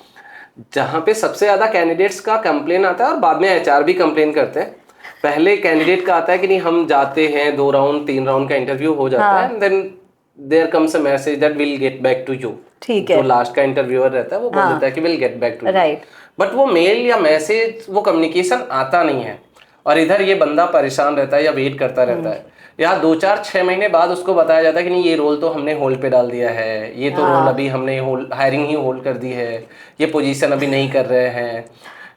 Speaker 2: जहाँ पे सबसे ज्यादा कैंडिडेट्स का कंप्लेन आता है और बाद में HR भी कंप्लेन करते हैं। पहले कैंडिडेट का आता है कि नहीं, हम जाते हैं 2 राउंड 3 राउंड का इंटरव्यू हो जाता है, and then there comes a message that will get back to you.
Speaker 1: ठीक है।
Speaker 2: जो लास्ट का इंटरव्यूअर रहता है वो बोल देता है कि will get back to you.
Speaker 1: Right.
Speaker 2: But वो मेल या मैसेज, वो कम्युनिकेशन आता नहीं है, और इधर ये बंदा परेशान रहता है या वेट करता रहता है, या 2-4-6 महीने बाद उसको बताया जाता है कि नहीं, ये रोल तो हमने होल्ड पे डाल दिया है, ये तो रोल अभी हमने हायरिंग ही होल्ड कर दी है, ये पोजीशन अभी नहीं कर रहे हैं,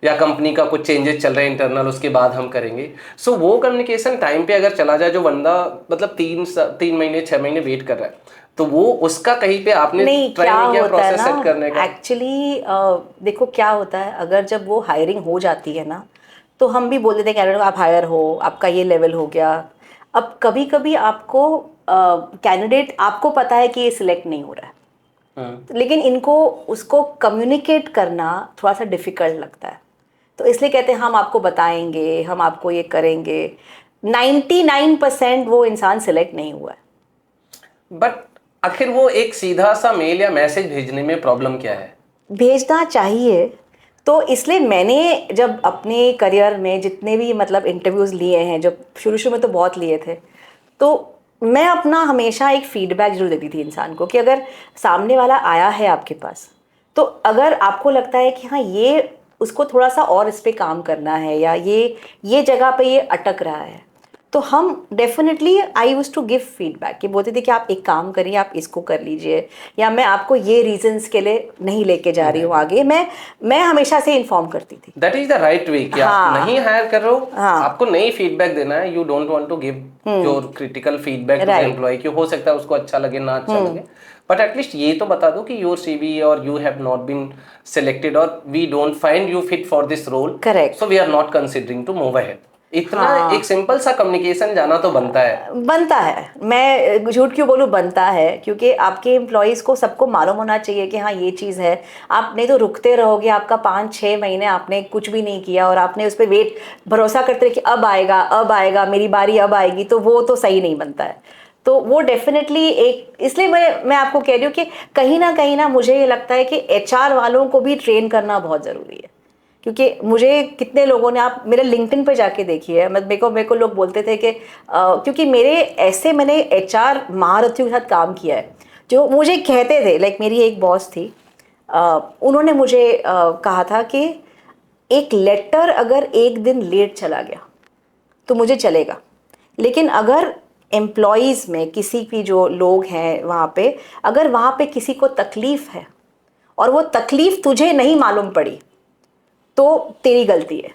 Speaker 2: या कंपनी का कुछ चेंजेस चल रहे हैं इंटरनल, उसके बाद हम करेंगे। सो वो कम्युनिकेशन टाइम पे अगर चला जाए, जो बंदा मतलब 3 महीने 6 महीने वेट कर रहा है, तो वो उसका कहीं पे आपने ट्राई नहीं किया प्रोसेस सेट करने का?
Speaker 1: एक्चुअली देखो क्या होता है, अगर जब वो हायरिंग हो जाती है ना, तो हम भी बोल देते हैं कैंडिडेट आप हायर हो, आपका ये लेवल हो गया। अब कभी कभी आपको कैंडिडेट, आपको पता है कि ये सिलेक्ट नहीं हो रहा है, लेकिन इनको उसको कम्युनिकेट करना थोड़ा सा डिफिकल्ट लगता है, तो इसलिए कहते हैं हम आपको बताएंगे, हम आपको ये करेंगे। 99% वो इंसान सिलेक्ट नहीं हुआ है।
Speaker 2: बट आखिर वो एक सीधा सा मेल या मैसेज भेजने में प्रॉब्लम क्या है? भेजना
Speaker 1: चाहिए। तो इसलिए मैंने जब अपने करियर में जितने भी मतलब इंटरव्यूज़ लिए हैं, जब शुरू में तो बहुत लिए थे, तो मैं अपना हमेशा एक फीडबैक जरूर देती थी इंसान को कि अगर सामने वाला आया है आपके पास, तो अगर आपको लगता है कि हाँ ये उसको थोड़ा सा और इस पे काम करना है, या ये जगह पे ये अटक रहा है, तो हम definitely I use to give feedback कि बोलते थे कि आप एक काम करिए, आप इसको कर लीजिए, या मैं आपको ये रीजंस के लिए नहीं लेके जा रही हूँ आगे। मैं हमेशा से इन्फॉर्म करती थी।
Speaker 2: That is the right way कि
Speaker 1: हाँ,
Speaker 2: आप नहीं हायर कर रहे हो,
Speaker 1: हाँ,
Speaker 2: आपको नई फीडबैक देना है। You don't want to give your critical feedback to the
Speaker 1: right,
Speaker 2: employ कि हो सकता है उसको अच्छा लगे ना अच्छा लगे, बट एटलीस्ट ये तो बता दो कि योर सीवी और you have not been selected और we don't find you fit for this role,
Speaker 1: correct,
Speaker 2: so we are not considering to move ahead. इतना एक सिंपल सा कम्युनिकेशन जाना तो बनता है।
Speaker 1: मैं झूठ क्यों बोलूँ, बनता है, क्योंकि आपके एम्प्लॉयज़ को सबको मालूम होना चाहिए कि हाँ ये चीज़ है। आप नहीं तो रुकते रहोगे, आपका 5-6 महीने आपने कुछ भी नहीं किया और आपने उस पर भरोसा करते रहे कि अब आएगा मेरी बारी, अब आएगी, तो वो तो सही नहीं बनता है। तो वो डेफिनेटली एक, इसलिए मैं आपको कह रही हूँ कि कहीं ना मुझे ये लगता है कि एचआर वालों को भी ट्रेन करना बहुत ज़रूरी है। क्योंकि मुझे कितने लोगों ने, आप मेरे लिंक्डइन पे जाके देखिए, मेरे को लोग बोलते थे कि क्योंकि मैंने एचआर महारथियों के साथ काम किया है जो मुझे कहते थे, लाइक मेरी एक बॉस थी, उन्होंने मुझे कहा था कि एक लेटर अगर एक दिन लेट चला गया तो मुझे चलेगा, लेकिन अगर एम्प्लॉयज़ में किसी भी जो लोग हैं वहाँ पे, अगर वहाँ पे किसी को तकलीफ़ है और वो तकलीफ़ तुझे नहीं मालूम पड़ी तो तेरी गलती है।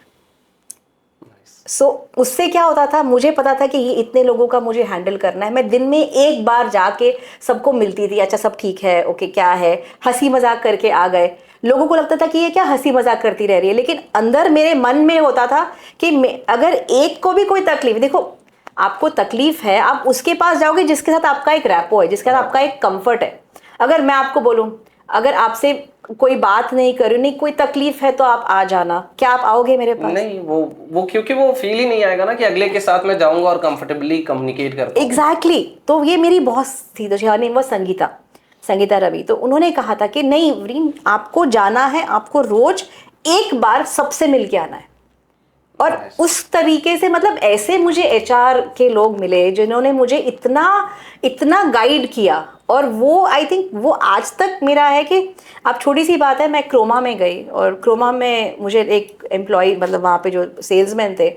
Speaker 1: उससे क्या होता था, मुझे पता था कि ये इतने लोगों का मुझे हैंडल करना है। मैं दिन में एक बार जाके सबको मिलती थी, अच्छा सब ठीक है, ओके क्या है, हंसी मजाक करके आ गए। लोगों को लगता था कि ये क्या हंसी मजाक करती रह रही है, लेकिन अंदर मेरे मन में होता था कि अगर एक को भी कोई तकलीफ, देखो आपको तकलीफ है, आप उसके पास जाओगे जिसके साथ आपका एक रैपो है, जिसके साथ आपका एक कंफर्ट है। अगर मैं आपको बोलूं, अगर आपसे कोई बात नहीं कर रही, नहीं कोई तकलीफ है तो आप आ जाना, क्या आप आओगे मेरे पास?
Speaker 2: नहीं, वो क्योंकि वो फील ही नहीं आएगा ना कि अगले के साथ मैं जाऊंगा और कंफर्टेबली कम्युनिकेट करता हूं।
Speaker 1: एग्जैक्टली। तो ये मेरी बॉस थी, तो नेम वो संगीता रवि। तो उन्होंने कहा था कि नहीं वरीन, आपको जाना है, आपको रोज एक बार सबसे मिल के आना है। और उस तरीके से, मतलब ऐसे मुझे एचआर के लोग मिले जिन्होंने मुझे इतना गाइड किया, और वो आई थिंक वो आज तक मेरा है कि, अब छोटी सी बात है, मैं क्रोमा में गई और क्रोमा में मुझे एक एम्प्लॉय, मतलब वहाँ पे जो सेल्समैन थे,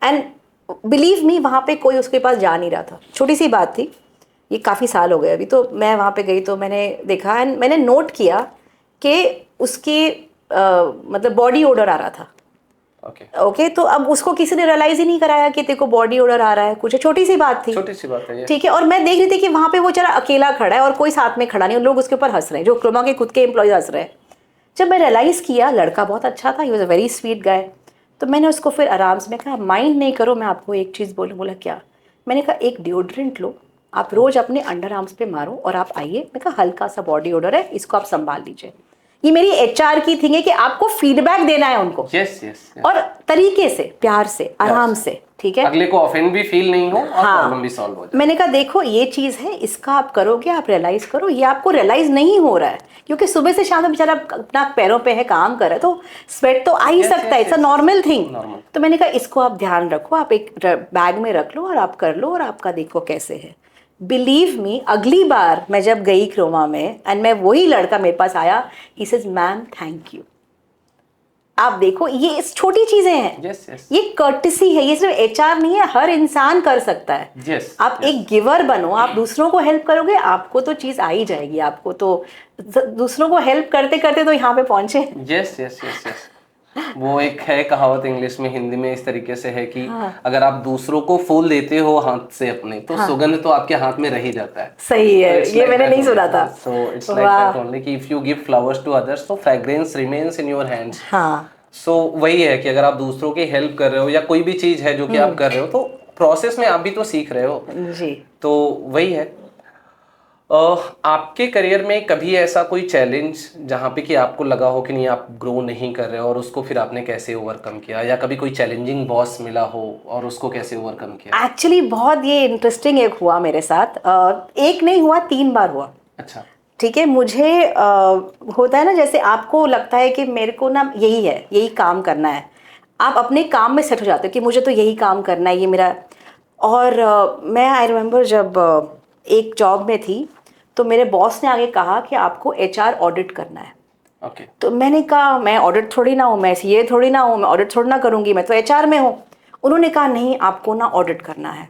Speaker 1: एंड बिलीव मी वहाँ पे कोई उसके पास जा नहीं रहा था। छोटी सी बात थी, ये काफ़ी साल हो गए अभी। तो मैं वहाँ पे गई तो मैंने देखा एंड मैंने नोट किया कि उसकी मतलब बॉडी ओडर आ रहा था। ओके, तो अब उसको किसी ने रियलाइज ही नहीं कराया कि तेरे को बॉडी ओडर आ रहा है, कुछ छोटी सी बात थी,
Speaker 2: छोटी सी बात है,
Speaker 1: ठीक है। और मैं देख रही थी कि वहाँ पे वो जरा अकेला खड़ा है और कोई साथ में खड़ा नहीं, लोग उसके ऊपर हंस रहे हैं, जो क्रोमा के खुद के एम्प्लॉय हंस रहे हैं। जब मैं रियलाइज़ किया, लड़का बहुत अच्छा था, he was a very sweet guy, तो मैंने उसको फिर आराम से, मैं कहा माइंड नहीं करो, मैं आपको एक चीज़ बोलूँ। बोला क्या? मैंने कहा एक डिओड्रेंट लो, आप रोज़ अपने अंडर आर्म्स पे मारो और आप आइए। मैं कहा हल्का सा बॉडी ओडर है, इसको आप संभाल लीजिए। ये मेरी एचआर की थिंग है कि आपको फीडबैक देना है उनको, और तरीके से, प्यार से, आराम से, ठीक है,
Speaker 2: अगले को ऑफेंड भी फील नहीं हो और प्रॉब्लम भी सॉल्व हो जाए।
Speaker 1: मैंने कहा देखो ये चीज़ है, इसका आप करोगे, आप रियलाइज करो, ये आपको रियलाइज नहीं हो रहा है, क्योंकि सुबह से शाम तक बेचारा अपना पैरों पे है, काम कर रहा है, तो स्वेट तो आ ही सकता है, इट्स अ नॉर्मल थिंग। तो मैंने कहा इसको आप ध्यान रखो, आप एक बैग में रख लो और आप कर लो, और आपका देखो कैसे है। बिलीव मी, अगली बार मैं जब गई क्रोमा में एंड मैं वही लड़का मेरे पास आया, he says ma'am thank you. आप देखो ये छोटी चीजें हैं, ये कर्टिसी है, ये सिर्फ एचआर नहीं है, हर इंसान कर सकता है। आप एक गिवर बनो, आप दूसरों को हेल्प करोगे, आपको तो चीज आ ही जाएगी। आपको तो दूसरों को हेल्प करते करते तो यहाँ पे पहुंचे।
Speaker 2: Yes yes yes yes. वो एक है कहावत इंग्लिश में, हिंदी में इस तरीके से है कि अगर आप दूसरों को फूल देते हो हाथ से अपने, तो सुगंध तो आपके हाथ में रह ही जाता है।
Speaker 1: सही है, ये मैंने नहीं सुना था।
Speaker 2: So it's like that only कि if you give flowers to others, तो fragrance remains in your hands. So वही है कि अगर आप दूसरों की हेल्प कर रहे हो या कोई भी चीज है जो कि आप कर रहे हो, तो प्रोसेस में आप भी तो सीख रहे हो
Speaker 1: जी।
Speaker 2: तो वही है। आपके करियर में कभी ऐसा कोई चैलेंज जहाँ पे कि आपको लगा हो कि नहीं आप ग्रो नहीं कर रहे हो, और उसको फिर आपने कैसे ओवरकम किया, या कभी कोई चैलेंजिंग बॉस मिला हो और उसको कैसे ओवरकम किया?
Speaker 1: एक्चुअली बहुत ये इंटरेस्टिंग एक हुआ मेरे साथ, एक नहीं हुआ, 3 बार हुआ।
Speaker 2: अच्छा,
Speaker 1: ठीक है। मुझे होता है ना, जैसे आपको लगता है कि मेरे को ना यही है, यही काम करना है, आप अपने काम में सेट हो जाते हो कि मुझे तो यही काम करना है, ये मेरा। और मैं आई रिमेम्बर जब एक जॉब में थी, तो मेरे बॉस ने आगे कहा कि आपको एचआर ऑडिट करना है।
Speaker 2: ओके।
Speaker 1: तो मैंने कहा मैं ऑडिट थोड़ी ना हूँ, मैं सीए थोड़ी ना हूँ, मैं ऑडिट थोड़ी ना करूँगी, मैं तो एचआर में हूँ। उन्होंने कहा नहीं आपको ना ऑडिट करना है।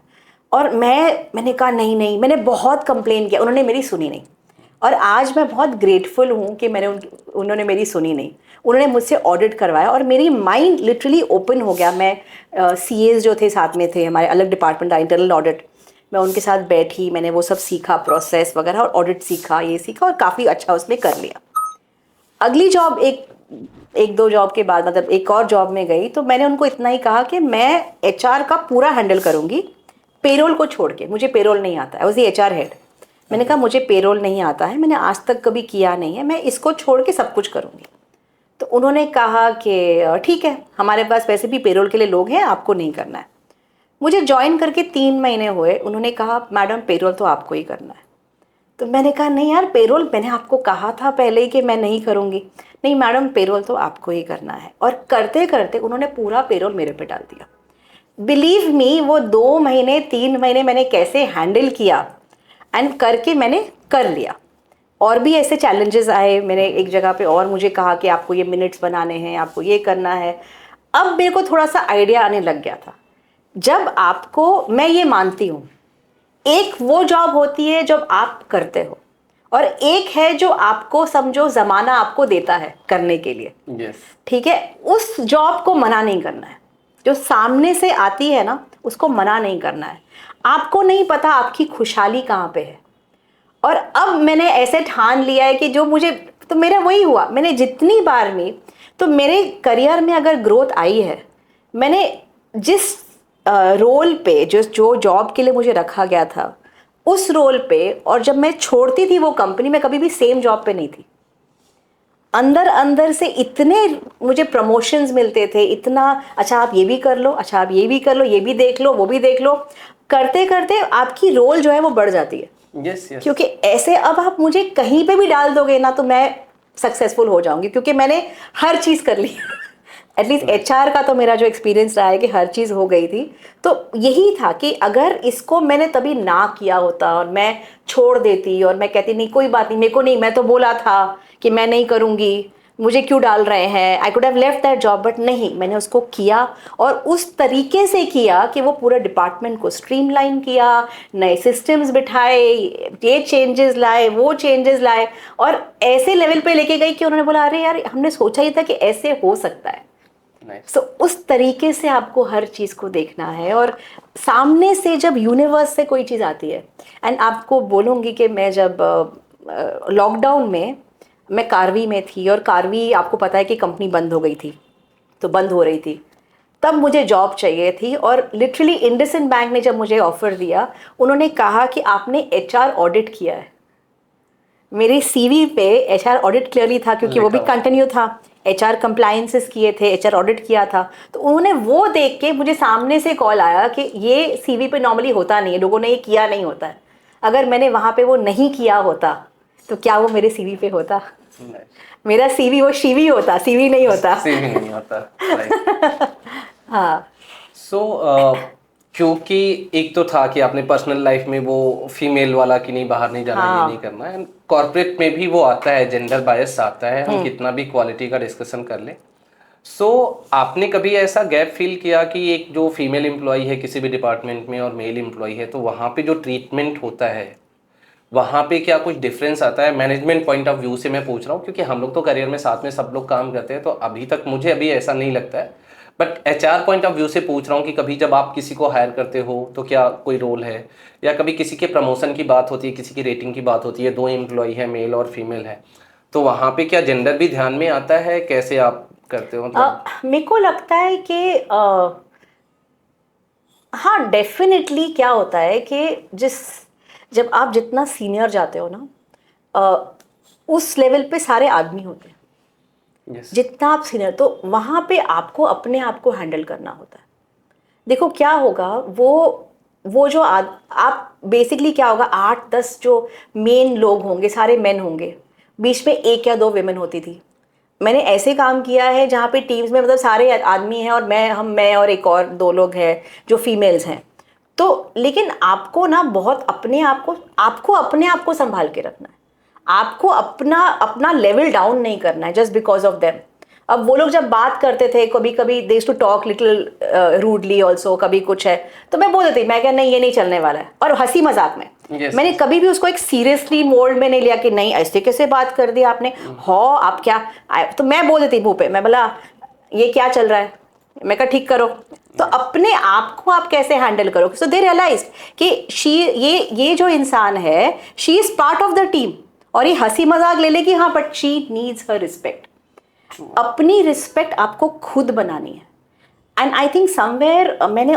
Speaker 1: और मैंने कहा नहीं नहीं, मैंने बहुत कंप्लेन किया, उन्होंने मेरी सुनी नहीं। और आज मैं बहुत ग्रेटफुल हूँ कि उन्होंने मेरी सुनी नहीं। उन्होंने मुझसे ऑडिट करवाया और मेरी माइंड लिटरली ओपन हो गया। मैं सीएस जो थे साथ में थे, हमारे अलग डिपार्टमेंट था इंटरनल ऑडिट, मैं उनके साथ बैठी, मैंने वो सब सीखा, प्रोसेस वगैरह, और ऑडिट सीखा, ये सीखा और काफ़ी अच्छा उसमें कर लिया। अगली जॉब एक दो जॉब के बाद, मतलब एक और जॉब में गई, तो मैंने उनको इतना ही कहा कि मैं एचआर का पूरा हैंडल करूँगी, पेरोल को छोड़ के। मुझे पेरोल नहीं आता है, वॉज द एचआर हेड। मैंने कहा मुझे पेरोल नहीं आता है, मैंने आज तक कभी किया नहीं है, मैं इसको छोड़ के सब कुछ करूँगी। तो उन्होंने कहा कि ठीक है, हमारे पास वैसे भी पेरोल के लिए लोग हैं, आपको नहीं करना है। मुझे ज्वाइन करके 3 महीने हुए, उन्होंने कहा मैडम पेरोल तो आपको ही करना है। तो मैंने कहा नहीं यार, पेरोल मैंने आपको कहा था पहले ही कि मैं नहीं करूँगी। नहीं मैडम, पेरोल तो आपको ही करना है। और करते करते उन्होंने पूरा पेरोल मेरे पे डाल दिया। बिलीव मी, वो 2 महीने 3 महीने मैंने कैसे हैंडल किया, एंड करके मैंने कर लिया। और भी ऐसे चैलेंजेस आए, मैंने एक जगह पे और मुझे कहा कि आपको ये मिनट्स बनाने हैं, आपको ये करना है। अब मेरे को थोड़ा सा आइडिया आने लग गया था। जब आपको, मैं ये मानती हूँ, एक वो जॉब होती है जब आप करते हो, और एक है जो आपको समझो ज़माना आपको देता है करने के लिए।
Speaker 2: यस।
Speaker 1: ठीक है, उस जॉब को मना नहीं करना है। जो सामने से आती है ना, उसको मना नहीं करना है। आपको नहीं पता आपकी खुशहाली कहाँ पे है। और अब मैंने ऐसे ठान लिया है कि जो मुझे, तो मेरा वही हुआ, मैंने जितनी बार में, तो मेरे करियर में अगर ग्रोथ आई है, मैंने जिस रोल पे, जो जॉब के लिए मुझे रखा गया था, उस रोल पे, और जब मैं छोड़ती थी वो कंपनी, में कभी भी सेम जॉब पे नहीं थी। अंदर अंदर से इतने मुझे प्रमोशंस मिलते थे, इतना अच्छा आप ये भी कर लो, अच्छा आप ये भी कर लो, ये भी देख लो, वो भी देख लो। करते करते आपकी रोल जो है वो बढ़ जाती है।
Speaker 2: Yes yes.
Speaker 1: क्योंकि ऐसे अब आप मुझे कहीं पे भी डाल दोगे ना, तो मैं सक्सेसफुल हो जाऊंगी, क्योंकि मैंने हर चीज़ कर ली। एटलीस्ट एचआर का तो मेरा जो एक्सपीरियंस रहा है कि हर चीज़ हो गई थी। तो यही था कि अगर इसको मैंने तभी ना किया होता और मैं छोड़ देती और मैं कहती नहीं कोई बात नहीं, मेरे को नहीं, मैं तो बोला था कि मैं नहीं करूँगी, मुझे क्यों डाल रहे हैं, I could have left that job, but नहीं, मैंने उसको किया। और उस तरीके से किया कि वो पूरे डिपार्टमेंट को स्ट्रीमलाइन किया, नए सिस्टम्स बिठाए, ये चेंजेस लाए, वो चेंजेस लाए, और ऐसे लेवल पे लेके गई कि उन्होंने बोला अरे यार, हमने सोचा ही था कि ऐसे हो सकता है। So, उस तरीके से आपको हर चीज़ को देखना है। और सामने से जब यूनिवर्स से कोई चीज़ आती है, एंड आपको बोलूँगी कि मैं जब लॉकडाउन में, मैं कार्वी में थी, और कार्वी आपको पता है कि कंपनी बंद हो गई थी, तो बंद हो रही थी, तब मुझे जॉब चाहिए थी। और लिटरली इंडसइंड बैंक ने जब मुझे ऑफ़र दिया, उन्होंने कहा कि आपने एचआर ऑडिट किया है। मेरे सीवी पे एचआर ऑडिट क्लियरली था, क्योंकि वो भी कंटिन्यू था, एचआर कंप्लायंसेस किए थे, एचआर ऑडिट किया था। तो उन्होंने वो देख के, मुझे सामने से कॉल आया कि ये सीवी पे नॉर्मली होता नहीं है, लोगों ने ये किया नहीं होता है। अगर मैंने वहाँ पे वो नहीं किया होता, तो क्या वो मेरे सीवी पे होता? मेरा सीवी वो शीवी होता, सीवी नहीं होता।
Speaker 2: सीवी नहीं होता, राइट।
Speaker 1: हाँ।
Speaker 2: सो क्योंकि एक तो था कि आपने पर्सनल लाइफ में वो फीमेल वाला कि नहीं, बाहर नहीं जाना, ये नहीं करना है। कॉर्पोरेट में भी वो आता है, जेंडर बायस आता है, हम कितना भी क्वालिटी का डिस्कशन कर लें। सो आपने कभी ऐसा गैप फील किया कि एक जो फीमेल एम्प्लॉय है किसी भी डिपार्टमेंट में और मेल एम्प्लॉय है, तो वहाँ पे जो ट्रीटमेंट होता है, वहाँ पे क्या कुछ डिफरेंस आता है? मैनेजमेंट पॉइंट ऑफ व्यू से मैं पूछ रहा हूँ, क्योंकि हम लोग तो करियर में साथ में सब लोग काम करते हैं, तो अभी तक मुझे अभी ऐसा नहीं लगता है। But HR point of view से पूछ रहा हूँ कि कभी जब आप किसी को हायर करते हो तो क्या कोई रोल है, या कभी किसी के प्रमोशन की बात होती है, किसी की रेटिंग की बात होती है, 2 एम्प्लॉय है, मेल और फीमेल है, तो वहाँ पे क्या जेंडर भी ध्यान में आता है? कैसे आप करते हो?
Speaker 1: मेरे को लगता है कि हाँ, डेफिनेटली क्या होता है कि जब आप जितना सीनियर जाते हो ना, उस लेवल पे सारे आदमी होते हैं।
Speaker 2: Yes.
Speaker 1: जितना आप सीनियर, तो वहाँ पे आपको अपने आप को हैंडल करना होता है। देखो क्या होगा, वो जो आप बेसिकली क्या होगा, 8-10 जो मेन लोग होंगे, सारे मेन होंगे, बीच में 1 या 2 विमेन होती थी। मैंने ऐसे काम किया है जहाँ पे टीम्स में मतलब सारे आदमी हैं, और मैं और एक और 2 लोग हैं जो फीमेल्स हैं। तो लेकिन आपको ना बहुत अपने आप को संभाल के रखना है। आपको अपना अपना लेवल डाउन नहीं करना है जस्ट बिकॉज ऑफ देम। अब वो लोग जब बात करते थे कभी कभी they to talk little rudely also, कभी कुछ है तो मैं बोल देती, मैं क्या नहीं ये नहीं चलने वाला है, और हंसी मजाक में। मैंने कभी भी उसको एक सीरियसली मोड में नहीं लिया कि नहीं ऐसे कैसे बात कर दी आपने, हो आप क्या तो मैं बोल देती मुंह पे, मैं बोला ये क्या चल रहा है, मैं कहा ठीक करो। तो अपने आप को आप कैसे हैंडल करो, सो दे रियलाइज कि ये जो इंसान है she is part of the team, और ये हंसी मजाक ले लेगी हाँ but she needs her respect. अपनी रिस्पेक्ट आपको खुद बनानी है। एंड आई थिंक समवेयर मैंने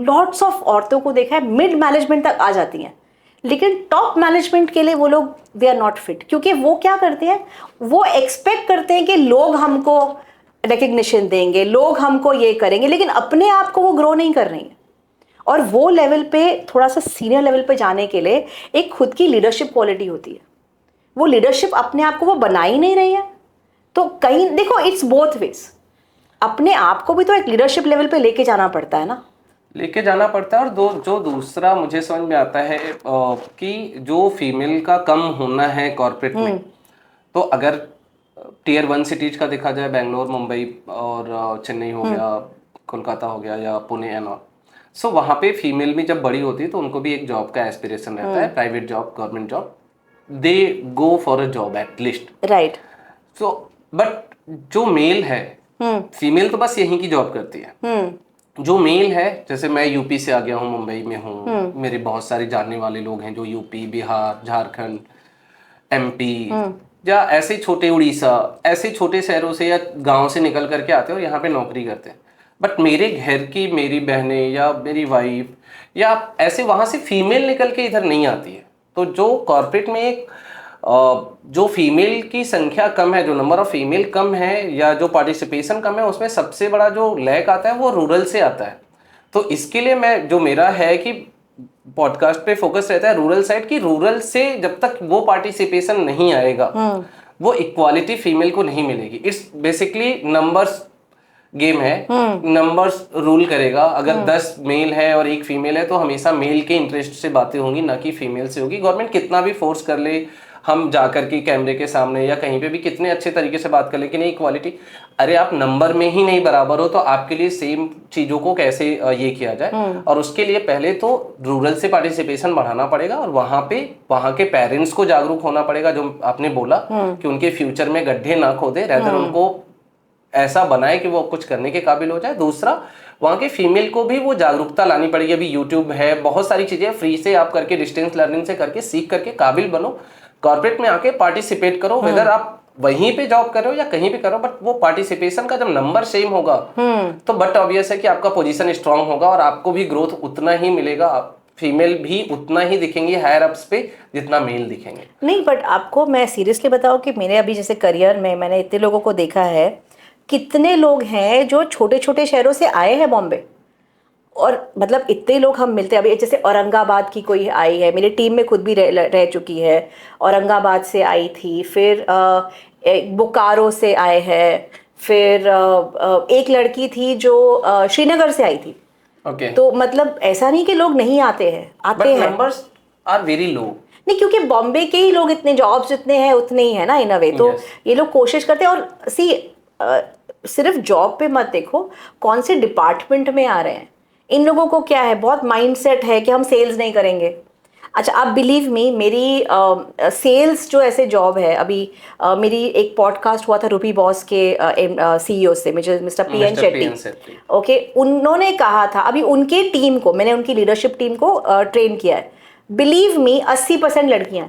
Speaker 1: लॉट्स ऑफ औरतों को देखा है मिड मैनेजमेंट तक आ जाती हैं, लेकिन टॉप मैनेजमेंट के लिए वो लोग दे आर नॉट फिट, क्योंकि वो क्या करते हैं, वो एक्सपेक्ट करते हैं कि लोग हमको रिकग्निशन देंगे, लोग हमको ये करेंगे, लेकिन अपने आप को वो ग्रो नहीं कर रही हैं। और वो लेवल पे थोड़ा सा सीनियर लेवल पे जाने के लिए एक खुद की लीडरशिप क्वालिटी होती है, वो लीडरशिप अपने आप को वो बना ही नहीं रही है। तो कहीं देखो इट्स बोथ वेज, अपने आप को भी तो एक लीडरशिप लेवल पे लेके जाना पड़ता है ना,
Speaker 2: लेके जाना पड़ता है। और जो दूसरा मुझे समझ में आता है कि जो फीमेल का कम होना है कॉर्पोरेट में, तो अगर टीयर 1 सिटीज का देखा जाए, बेंगलोर, मुंबई और चेन्नई हो गया, कोलकाता हो गया या पुणे एंड ऑल, सो वहाँ पे फीमेल भी जब बड़ी होती है तो उनको भी एक जॉब का एस्पिरेशन रहता है, private job, government job, they go for a job at least,
Speaker 1: right.
Speaker 2: So but जो मेल है, फीमेल तो बस यहीं की जॉब करती है, जो मेल है, जैसे मैं यूपी से आ गया हूँ, मुंबई में हूँ, मेरे बहुत सारे जानने वाले लोग हैं जो यूपी, बिहार, झारखंड, एमपी या ऐसे छोटे उड़ीसा, ऐसे छोटे शहरों से या गांव से निकल करके आते हैं और यहाँ पे नौकरी करते हैं। बट मेरे घर की मेरी बहनें या मेरी वाइफ या ऐसे वहाँ से फीमेल निकल के इधर नहीं आती है। तो जो कॉर्पोरेट में एक जो फीमेल की संख्या कम है, जो नंबर ऑफ फीमेल कम है या जो पार्टिसिपेशन कम है, उसमें सबसे बड़ा जो लैक आता है वो रूरल से आता है। तो इसके लिए मैं जो मेरा है कि पॉडकास्ट पे फोकस रहता है रूरल साइड की, रूरल से जब तक वो पार्टिसिपेशन नहीं आएगा वो इक्वालिटी फीमेल को नहीं मिलेगी। इट्स बेसिकली नंबर्स गेम है, नंबर्स रूल करेगा। अगर 10 मेल है और 1 फीमेल है तो हमेशा मेल के इंटरेस्ट से बातें होंगी, ना कि फीमेल से होगी। गवर्नमेंट कितना भी फोर्स कर ले, हम जाकर के कैमरे के सामने या कहीं पे भी कितने अच्छे तरीके से बात कर ले कि नहीं इक्वालिटी, अरे आप नंबर में ही नहीं बराबर हो तो आपके लिए सेम चीजों को कैसे ये किया जाए। और उसके लिए पहले तो रूरल से पार्टिसिपेशन बढ़ाना पड़ेगा और वहां पे वहां के पेरेंट्स को जागरूक होना पड़ेगा, जो आपने बोला कि उनके फ्यूचर में गड्ढे ना खोदे, रेदर उनको ऐसा बनाए कि वो कुछ करने के काबिल हो जाए। दूसरा, वहाँ के फीमेल को भी वो जागरूकता लानी पड़ेगी। अभी यूट्यूब है, बहुत सारी चीजें फ्री से आप करके, डिस्टेंस लर्निंग से करके, सीख करके काबिल बनो, कॉर्पोरेट में आके पार्टिसिपेट करो, वेदर आप वहीं पे जॉब कर रहे हो या कहीं भी करो, बट वो पार्टिसिपेशन का जब नंबर सेम होगा तो बट ऑब्वियस है कि आपका पोजीशन स्ट्रांग होगा और आपको भी ग्रोथ उतना ही मिलेगा, फीमेल भी उतना ही दिखेंगी हायर अप्स पे जितना मेल दिखेंगे।
Speaker 1: नहीं बट आपको मैं सीरियसली बताऊं कि मेरे अभी जैसे करियर में मैंने इतने लोगों को देखा है, कितने लोग हैं जो छोटे छोटे शहरों से आए हैं बॉम्बे, और मतलब इतने लोग हम मिलते हैं। अभी जैसे औरंगाबाद की कोई आई है, मेरी टीम में खुद भी रह चुकी है, औरंगाबाद से आई थी, फिर बोकारो से आए हैं, फिर एक लड़की थी जो श्रीनगर से आई थी।
Speaker 2: Okay.
Speaker 1: तो मतलब ऐसा नहीं कि लोग नहीं आते हैं, आते हैं,
Speaker 2: नंबर्स आर वेरी लो।
Speaker 1: नहीं क्योंकि बॉम्बे के ही लोग इतने, जॉब्स जितने हैं उतने ही है ना इन अ वे। तो ये लोग कोशिश करते हैं। और सी सिर्फ जॉब पे मत देखो, कौन से डिपार्टमेंट में आ रहे हैं। इन लोगों को क्या है, बहुत माइंडसेट है कि हम सेल्स नहीं करेंगे। अच्छा आप बिलीव मी, मेरी सेल्स जो ऐसे जॉब है, अभी मेरी एक पॉडकास्ट हुआ था रूपी बॉस के सीईओ से, मिस्टर पीएन शेट्टी। ओके, उन्होंने कहा था, अभी उनके टीम को, मैंने उनकी लीडरशिप टीम को ट्रेन किया है, बिलीव मी 80% लड़कियां,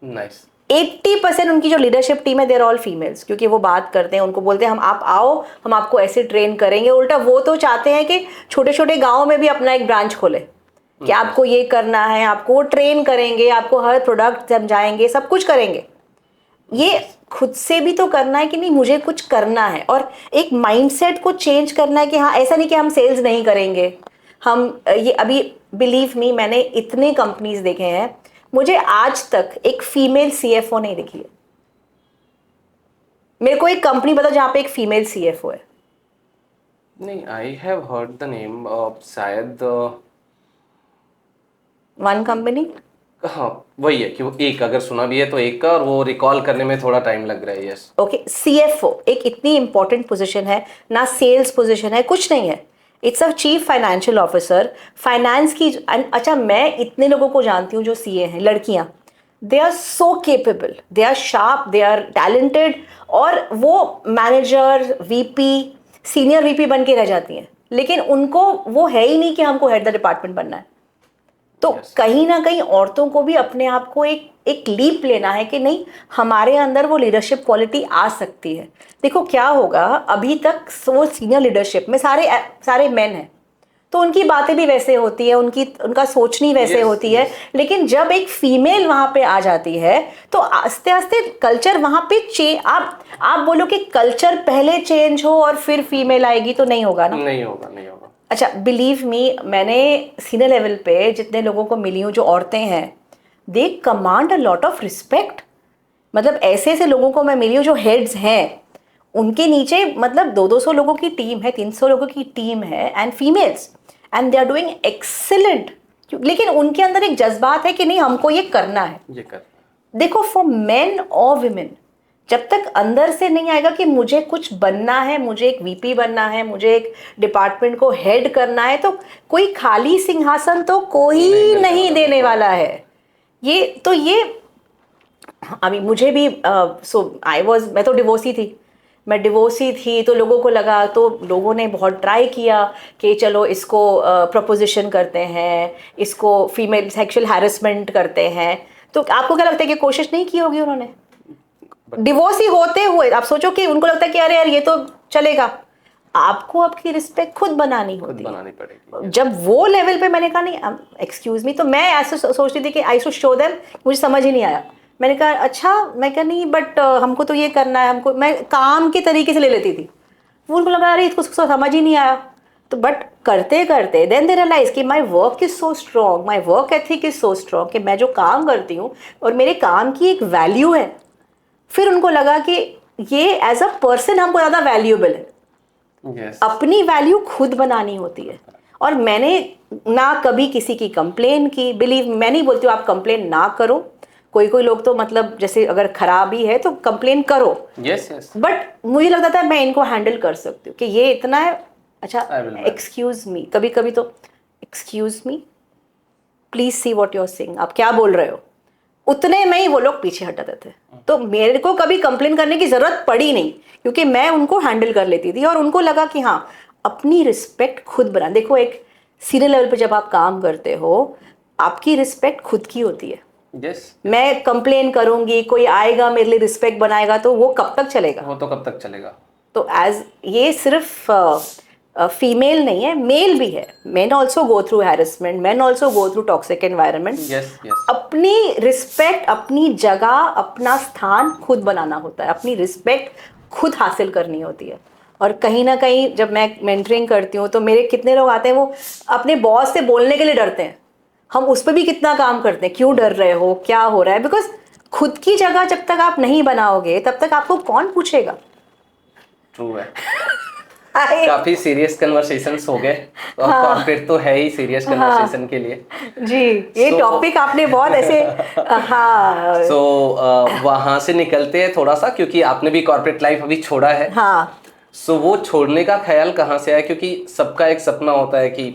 Speaker 2: नाइस
Speaker 1: 80% उनकी जो लीडरशिप टीम है देर ऑल फीमेल्स। क्योंकि वो बात करते हैं, उनको बोलते हैं हम आप आओ, हम आपको ऐसे ट्रेन करेंगे। उल्टा वो तो चाहते हैं कि छोटे छोटे गाँव में भी अपना एक ब्रांच खोले, कि आपको ये करना है, आपको ट्रेन करेंगे, आपको हर प्रोडक्ट समझाएंगे, सब कुछ करेंगे। ये खुद से भी तो करना है कि नहीं मुझे कुछ करना है, और एक माइंडसेट को चेंज करना है कि हाँ ऐसा नहीं कि हम सेल्स नहीं करेंगे। हम ये अभी बिलीव मी, मैंने इतने कंपनीज देखे हैं, मुझे आज तक एक फीमेल सीएफओ नहीं दिखी है। मेरे को एक कंपनी बताओ जहां पे एक फीमेल सीएफओ है।
Speaker 2: नहीं, I have heard the name, शायद
Speaker 1: वन कंपनी।
Speaker 2: हाँ वही है कि वो एक अगर सुना भी है तो एक का, और वो रिकॉल करने में थोड़ा टाइम लग रहा है। यस।
Speaker 1: ओके, CFO एक इतनी इंपॉर्टेंट पोजीशन है ना, सेल्स पोजीशन है, कुछ नहीं है। It's a chief financial officer, finance की। अच्छा, मैं इतने लोगों को जानती हूँ जो CA हैं, लड़कियाँ। They are so capable, they are sharp, they are talented, और वो मैनेजर, VP, सीनियर VP बन के रह जाती हैं, लेकिन उनको वो है ही नहीं कि हमको हेड द डिपार्टमेंट बनना है। तो कहीं ना कहीं औरतों को भी अपने आप को एक लीप लेना है कि नहीं, हमारे अंदर वो लीडरशिप क्वालिटी आ सकती है। देखो क्या होगा, अभी तक वो सीनियर लीडरशिप में सारे मेन हैं, तो उनकी बातें भी वैसे होती है, उनका सोचनी वैसे होती है। लेकिन जब एक फीमेल वहां पे आ जाती है तो आस्ते आस्ते कल्चर वहां पे आप बोलो कि कल्चर पहले चेंज हो और फिर फीमेल आएगी, तो नहीं होगा ना।
Speaker 2: नहीं होगा।
Speaker 1: अच्छा, बिलीव मी, मैंने सीनियर लेवल पे जितने लोगों को मिली हूँ जो औरतें हैं, they command a lot of respect. मतलब ऐसे ऐसे लोगों को मैं मिली हूँ जो हेड्स हैं, उनके नीचे मतलब 200 लोगों की टीम है, 300 लोगों की टीम है, and females, and they are doing excellent. लेकिन उनके अंदर एक जज्बात है कि नहीं, हमको ये करना है। देखो, फॉर मेन और विमेन, जब तक अंदर से नहीं आएगा कि मुझे कुछ बनना है, मुझे एक VP बनना है, मुझे एक डिपार्टमेंट को हेड करना है, तो कोई खाली सिंहासन तो कोई नहीं देने वाला है। ये अभी मुझे भी मैं तो डिवोर्सी थी, तो लोगों को लगा, तो लोगों ने बहुत ट्राई किया कि चलो इसको प्रपोजिशन करते हैं, इसको फीमेल सेक्सुअल हैरेसमेंट करते हैं। तो आपको क्या लगता है कि कोशिश नहीं की होगी उन्होंने? डिवोर्सी होते हुए आप सोचो कि उनको लगता है कि अरे यार ये तो चलेगा। आपको आपकी रिस्पेक्ट खुद बनानी पड़ेगी। जब वो लेवल पे मैंने कहा नहीं, एक्सक्यूज मी, तो मैं ऐसे सोचती थी कि आई शुड शो देम, मुझे समझ ही नहीं आया। मैंने कहा अच्छा, मैं कहा नहीं बट हमको तो ये करना है, हमको, मैं काम के तरीके से ले लेती थी। वो उनको लगा अरे इसको समझ ही नहीं आया। तो बट करते करते देन दे रियलाइज कि my work is so strong, my work ethic is so strong, कि मैं जो काम करती हूँ और मेरे काम की एक वैल्यू है। फिर उनको लगा कि ये एज अ पर्सन हमको ज़्यादा वैल्यूएबल है। अपनी वैल्यू खुद बनानी होती है। और मैंने ना कभी किसी की कंप्लेन की, बिलीव, मैं नहीं बोलती हूँ आप कंप्लेन ना करो, कोई लोग तो मतलब जैसे अगर खराबी है तो कंप्लेन करो, बट मुझे लगता था मैं इनको हैंडल कर सकती हूँ कि ये इतना है। अच्छा, एक्सक्यूज मी, कभी कभी तो excuse me please see what you are saying, आप क्या बोल रहे हो, उतने में ही वो लोग पीछे हटाते थे। तो मेरे को कभी कंप्लेन करने की जरूरत पड़ी नहीं, क्योंकि मैं उनको हैंडल कर लेती थी। और उनको लगा कि हाँ, अपनी रिस्पेक्ट खुद बना। देखो, एक सीनियर लेवल पे जब आप काम करते हो, आपकी रिस्पेक्ट खुद की होती है। मैं कंप्लेन करूंगी, कोई आएगा मेरे लिए रिस्पेक्ट बनाएगा, तो वो कब तक चलेगा? तो एज ये सिर्फ फीमेल नहीं है, मेल भी है। Main also go through harassment, main also go through toxic environment. अपनी रिस्पेक्ट, अपनी जगह, अपना स्थान खुद बनाना होता है, अपनी रिस्पेक्ट खुद हासिल करनी होती है। और कहीं ना कहीं जब मैं मेंटरिंग करती हूँ तो मेरे कितने लोग आते हैं, वो अपने बॉस से बोलने के लिए डरते हैं। हम उस पर भी कितना काम करते हैं, क्यों डर रहे हो, क्या हो रहा है? बिकॉज खुद की जगह जब तक आप नहीं बनाओगे तब तक आपको कौन पूछेगा।
Speaker 2: ट्रू है। काफी सीरियस कन्वर्सेशंस हो गए, और कॉर्पोरेट तो है ही सीरियस कन्वर्सेशन के लिए।
Speaker 1: जी, ये टॉपिक आपने बहुत ऐसे हाँ।
Speaker 2: सो वहां से निकलते हैं थोड़ा सा, क्योंकि आपने भी कॉर्पोरेट लाइफ अभी छोड़ा है।
Speaker 1: हाँ।
Speaker 2: सो वो छोड़ने का ख्याल कहाँ से आया? क्योंकि सबका एक सपना होता है कि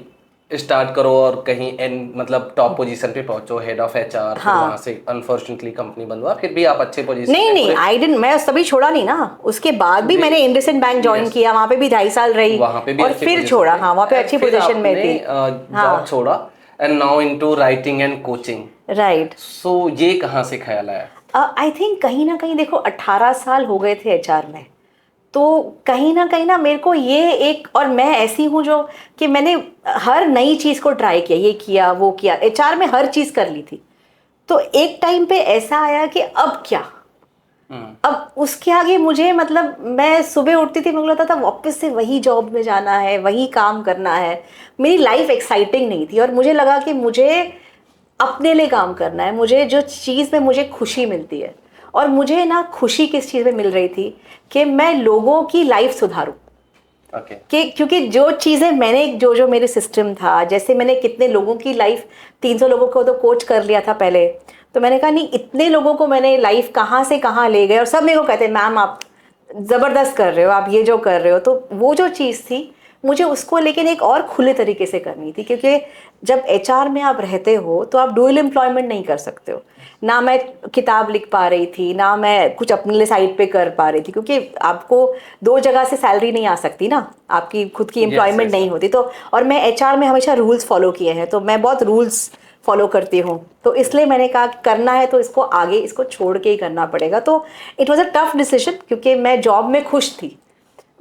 Speaker 2: स्टार्ट करो और कहीं मतलब टॉप पोजीशन पे पहुंचो, हेड ऑफ HR, फिर वहां से अनफॉर्चुनेटली कंपनी बंद हुआ, फिर भी आप अच्छे पोजीशन
Speaker 1: नहीं, आई डिडंट, मैं तभी छोड़ा नहीं ना। उसके बाद भी मैंने इंडसइंड बैंक ज्वाइन किया, वहां पे भी 2.5 साल रही,
Speaker 2: वहां पे भी
Speaker 1: और फिर छोड़ा। हाँ, वहां पे अच्छी पोजीशन में थी,
Speaker 2: जॉब छोड़ा, and now into writing and coaching.
Speaker 1: Right.
Speaker 2: So ये कहाँ से ख्याल आया?
Speaker 1: आई थिंक कहीं ना कहीं, देखो 18 साल हो गए थे HR में, तो कहीं ना मेरे को ये एक, और मैं ऐसी हूँ जो कि मैंने हर नई चीज़ को ट्राई किया, ये किया वो किया, HR में हर चीज़ कर ली थी। तो एक टाइम पे ऐसा आया कि अब क्या, अब उसके आगे मुझे, मतलब मैं सुबह उठती थी, मुझे लगता था वापस से वही जॉब में जाना है, वही काम करना है। मेरी लाइफ एक्साइटिंग नहीं थी, और मुझे लगा कि मुझे अपने लिए काम करना है, मुझे जो चीज़ में मुझे खुशी मिलती है। और मुझे ना खुशी किस चीज़ में मिल रही थी कि मैं लोगों की लाइफ सुधारूं।
Speaker 2: ओके।
Speaker 1: कि क्योंकि जो चीज़ें मैंने जो मेरे सिस्टम था, जैसे मैंने कितने लोगों की लाइफ, 300 लोगों को तो कोच कर लिया था पहले, तो मैंने कहा नहीं, इतने लोगों को मैंने लाइफ कहाँ से कहाँ ले गए, और सब मेरे को कहते हैं मैम आप ज़बरदस्त कर रहे हो, आप ये जो कर रहे हो। तो वो जो चीज़ थी मुझे उसको लेकिन एक और खुले तरीके से करनी थी, क्योंकि जब एचआर में आप रहते हो तो आप डुअल एम्प्लॉयमेंट नहीं कर सकते हो। ना मैं किताब लिख पा रही थी, ना मैं कुछ अपने लिए साइड पे कर पा रही थी, क्योंकि आपको 2 जगह से सैलरी नहीं आ सकती ना, आपकी खुद की एम्प्लॉयमेंट नहीं होती। तो और मैं एचआर में हमेशा रूल्स फॉलो किए हैं, तो मैं बहुत रूल्स फॉलो करती हूँ, तो इसलिए मैंने कहा कि करना है तो इसको आगे, इसको छोड़ के ही करना पड़ेगा। तो it was a tough decision, क्योंकि मैं जॉब में खुश थी,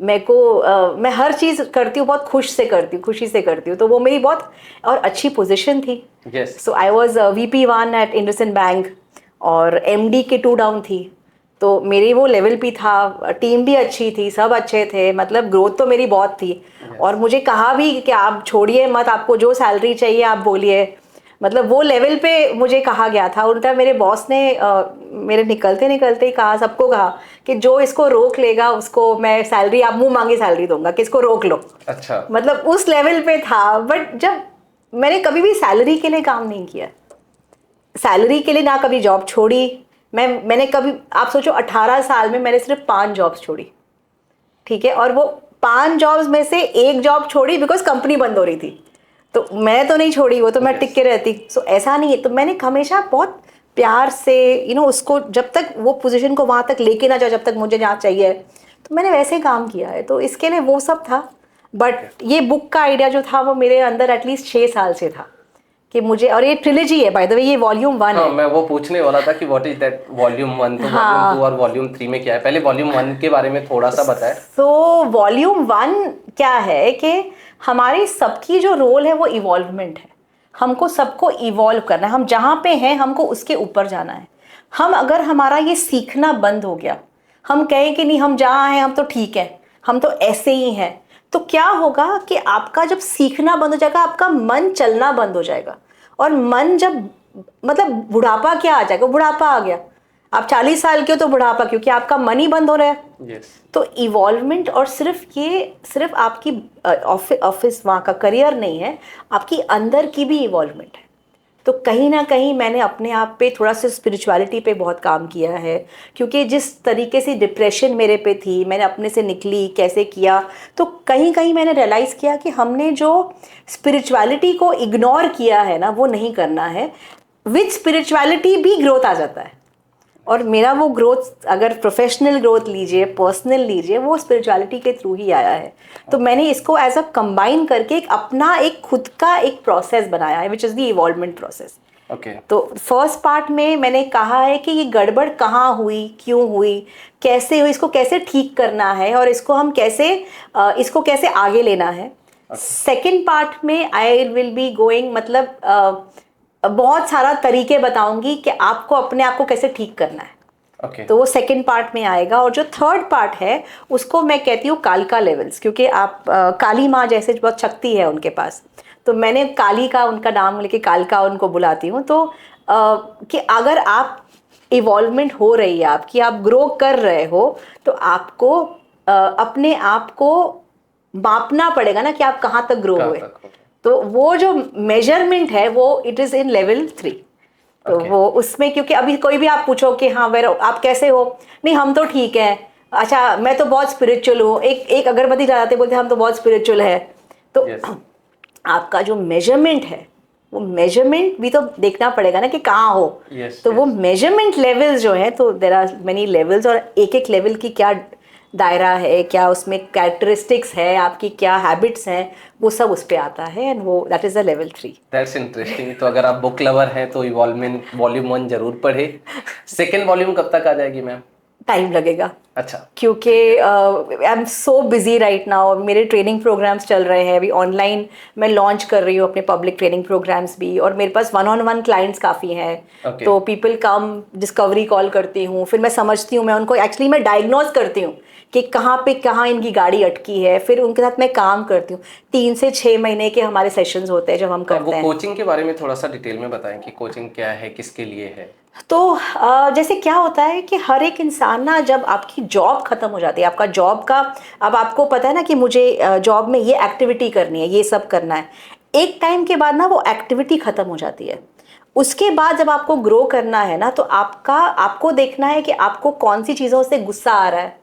Speaker 1: मेरे को मैं हर चीज़ करती हूँ बहुत खुश से करती हूँ, खुशी से करती हूँ, तो वो मेरी बहुत और अच्छी पोजीशन थी। So I was VP1 at IndusInd bank, और MD के 2 डाउन थी, तो मेरी वो लेवल भी था, टीम भी अच्छी थी, सब अच्छे थे, मतलब ग्रोथ तो मेरी बहुत थी। और मुझे कहा भी कि आप छोड़िए मत, आपको जो सैलरी चाहिए आप बोलिए, मतलब वो लेवल पे मुझे कहा गया था। उल्टा मेरे बॉस ने मेरे निकलते निकलते ही कहा, सबको कहा कि जो इसको रोक लेगा उसको मैं सैलरी, आप मुंह मांगी सैलरी दूंगा, कि इसको रोक लो।
Speaker 2: अच्छा।
Speaker 1: मतलब उस लेवल पे था। बट जब मैंने कभी भी सैलरी के लिए काम नहीं किया, सैलरी के लिए ना कभी जॉब छोड़ी। मैंने कभी, आप सोचो 18 साल में मैंने सिर्फ 5 जॉब्स छोड़ी, ठीक है, और वो 5 जॉब्स में से 1 जॉब छोड़ी बिकॉज कंपनी बंद हो रही थी, तो मैं तो नहीं छोड़ी, वो तो मैं टिक के रहती। सो ऐसा नहीं है, तो मैंने हमेशा बहुत प्यार से उसको, जब तक वो पोजीशन को वहाँ तक लेके ना जाओ जब तक मुझे जहाँ चाहिए, तो मैंने वैसे काम किया है। तो इसके लिए वो सब था। बट ये बुक का आइडिया जो था वो मेरे अंदर एटलीस्ट 6 साल से था कि मुझे, और ये ट्रिलॉजी है बाय द वे, ये वॉल्यूम 1 है।
Speaker 2: मैं वो पूछने वाला था कि व्हाट इज दैट वॉल्यूम 1, तो वॉल्यूम 2 और वॉल्यूम 3 में क्या है, पहले वॉल्यूम 1 के बारे में थोड़ा सा बताएं।
Speaker 1: तो वॉल्यूम 1 क्या है कि हमारी सबकी जो रोल है वो इवॉल्वमेंट है, हमको सबको इवॉल्व करना है, हम जहाँ पे हैं हमको उसके ऊपर जाना है। हम अगर हमारा ये सीखना बंद हो गया, हम कहें कि नहीं हम जहाँ हैं हम तो ठीक है, हम तो ऐसे ही हैं, तो क्या होगा कि आपका जब सीखना बंद हो जाएगा, आपका मन चलना बंद हो जाएगा। और मन जब, मतलब बुढ़ापा क्या आ जाएगा, बुढ़ापा आ गया, आप 40 साल के हो तो बुढ़ापा, क्योंकि आपका मन ही बंद हो रहा है। तो इवॉल्वमेंट, और सिर्फ आपकी ऑफिस वहाँ का करियर नहीं है, आपकी अंदर की भी इवॉल्वमेंट है। तो कहीं ना कहीं मैंने अपने आप पे थोड़ा सा स्पिरिचुअलिटी पे बहुत काम किया है, क्योंकि जिस तरीके से डिप्रेशन मेरे पे थी, मैंने अपने से निकली कैसे किया, तो कहीं कहीं मैंने रियलाइज़ किया कि हमने जो स्पिरिचुअलिटी को इग्नोर किया है ना, वो नहीं करना है। विद स्पिरिचुअलिटी भी ग्रोथ आ जाता है, और मेरा वो ग्रोथ, अगर प्रोफेशनल ग्रोथ लीजिए, पर्सनल लीजिए, वो स्पिरिचुअलिटी के थ्रू ही आया है। तो मैंने इसको एज अ कंबाइन करके एक अपना एक खुद का एक प्रोसेस बनाया है, which is the involvement process.
Speaker 2: तो
Speaker 1: फर्स्ट पार्ट में मैंने कहा है कि ये गड़बड़ कहाँ हुई, क्यों हुई, कैसे हुई, इसको कैसे ठीक करना है, और इसको हम कैसे इसको कैसे आगे लेना है। सेकेंड पार्ट में आई विल बी गोइंग, मतलब बहुत सारा तरीके बताऊंगी कि आपको अपने आप को कैसे ठीक करना है। तो वो सेकंड पार्ट में आएगा। और जो थर्ड पार्ट है उसको मैं कहती हूँ कालिका लेवल्स, क्योंकि आप काली माँ जैसे बहुत शक्ति है उनके पास, तो मैंने काली का उनका नाम लेके कालिका उनको बुलाती हूँ। तो कि अगर आप इवॉल्वमेंट हो रही है आपकी, आप ग्रो कर रहे हो, तो आपको अपने आप को मापना पड़ेगा ना कि आप कहाँ तक ग्रो हुए। तो वो जो मेजरमेंट है वो इट इज़ इन लेवल 3। तो वो उसमें, क्योंकि अभी कोई भी आप पूछो कि हाँ वेर आप कैसे हो, नहीं हम तो ठीक है, अच्छा मैं तो बहुत स्पिरिचुअल हूँ, एक अगरबत्ती जलाते बोलते हम तो बहुत स्पिरिचुअल है। तो आपका जो मेजरमेंट है, वो मेजरमेंट भी तो देखना पड़ेगा ना कि कहाँ हो। तो वो मेजरमेंट लेवल्स जो है, तो देयर आर मेनी लेवल्स, और एक एक लेवल की क्या दायरा है, क्या उसमें कैरेक्टरिस्टिक्स है, आपकी क्या हैबिट्स हैं, वो सब उस पे आता है, एंड वो that is the level 3।
Speaker 2: That's interesting. तो अगर आप बुक लवर हैं तो इवॉल्वमेंट वॉल्यूम 1 जरूर पढ़े। सेकंड वॉल्यूम कब तक आ जाएगी मैम?
Speaker 1: टाइम लगेगा,
Speaker 2: अच्छा,
Speaker 1: क्योंकि I am so busy right now. मेरे ट्रेनिंग प्रोग्राम्स चल रहे हैं अभी ऑनलाइन, मैं लॉन्च कर रही हूँ अपने पब्लिक ट्रेनिंग प्रोग्राम्स भी, और मेरे पास 1-on-1 क्लाइंट्स काफ़ी हैं। तो पीपल कम, डिस्कवरी कॉल करती हूँ, फिर मैं समझती हूँ, मैं उनको एक्चुअली मैं डायग्नोज करती हूँ कि कहाँ पे कहाँ इनकी गाड़ी अटकी है, फिर उनके साथ मैं काम करती हूँ। 3 से 6 महीने के हमारे सेशंस होते हैं जब हम करते हैं।
Speaker 2: वो कोचिंग के बारे में थोड़ा सा डिटेल में बताएं कि कोचिंग क्या है, किसके लिए है?
Speaker 1: तो जैसे क्या होता है कि हर एक इंसान ना, जब आपकी जॉब खत्म हो जाती है, आपका जॉब का, अब आपको पता है ना कि मुझे जॉब में ये एक्टिविटी करनी है, ये सब करना है, एक टाइम के बाद ना वो एक्टिविटी खत्म हो जाती है। उसके बाद जब आपको ग्रो करना है ना, तो आपको देखना है कि आपको कौन सी चीज़ों से गुस्सा आ रहा है,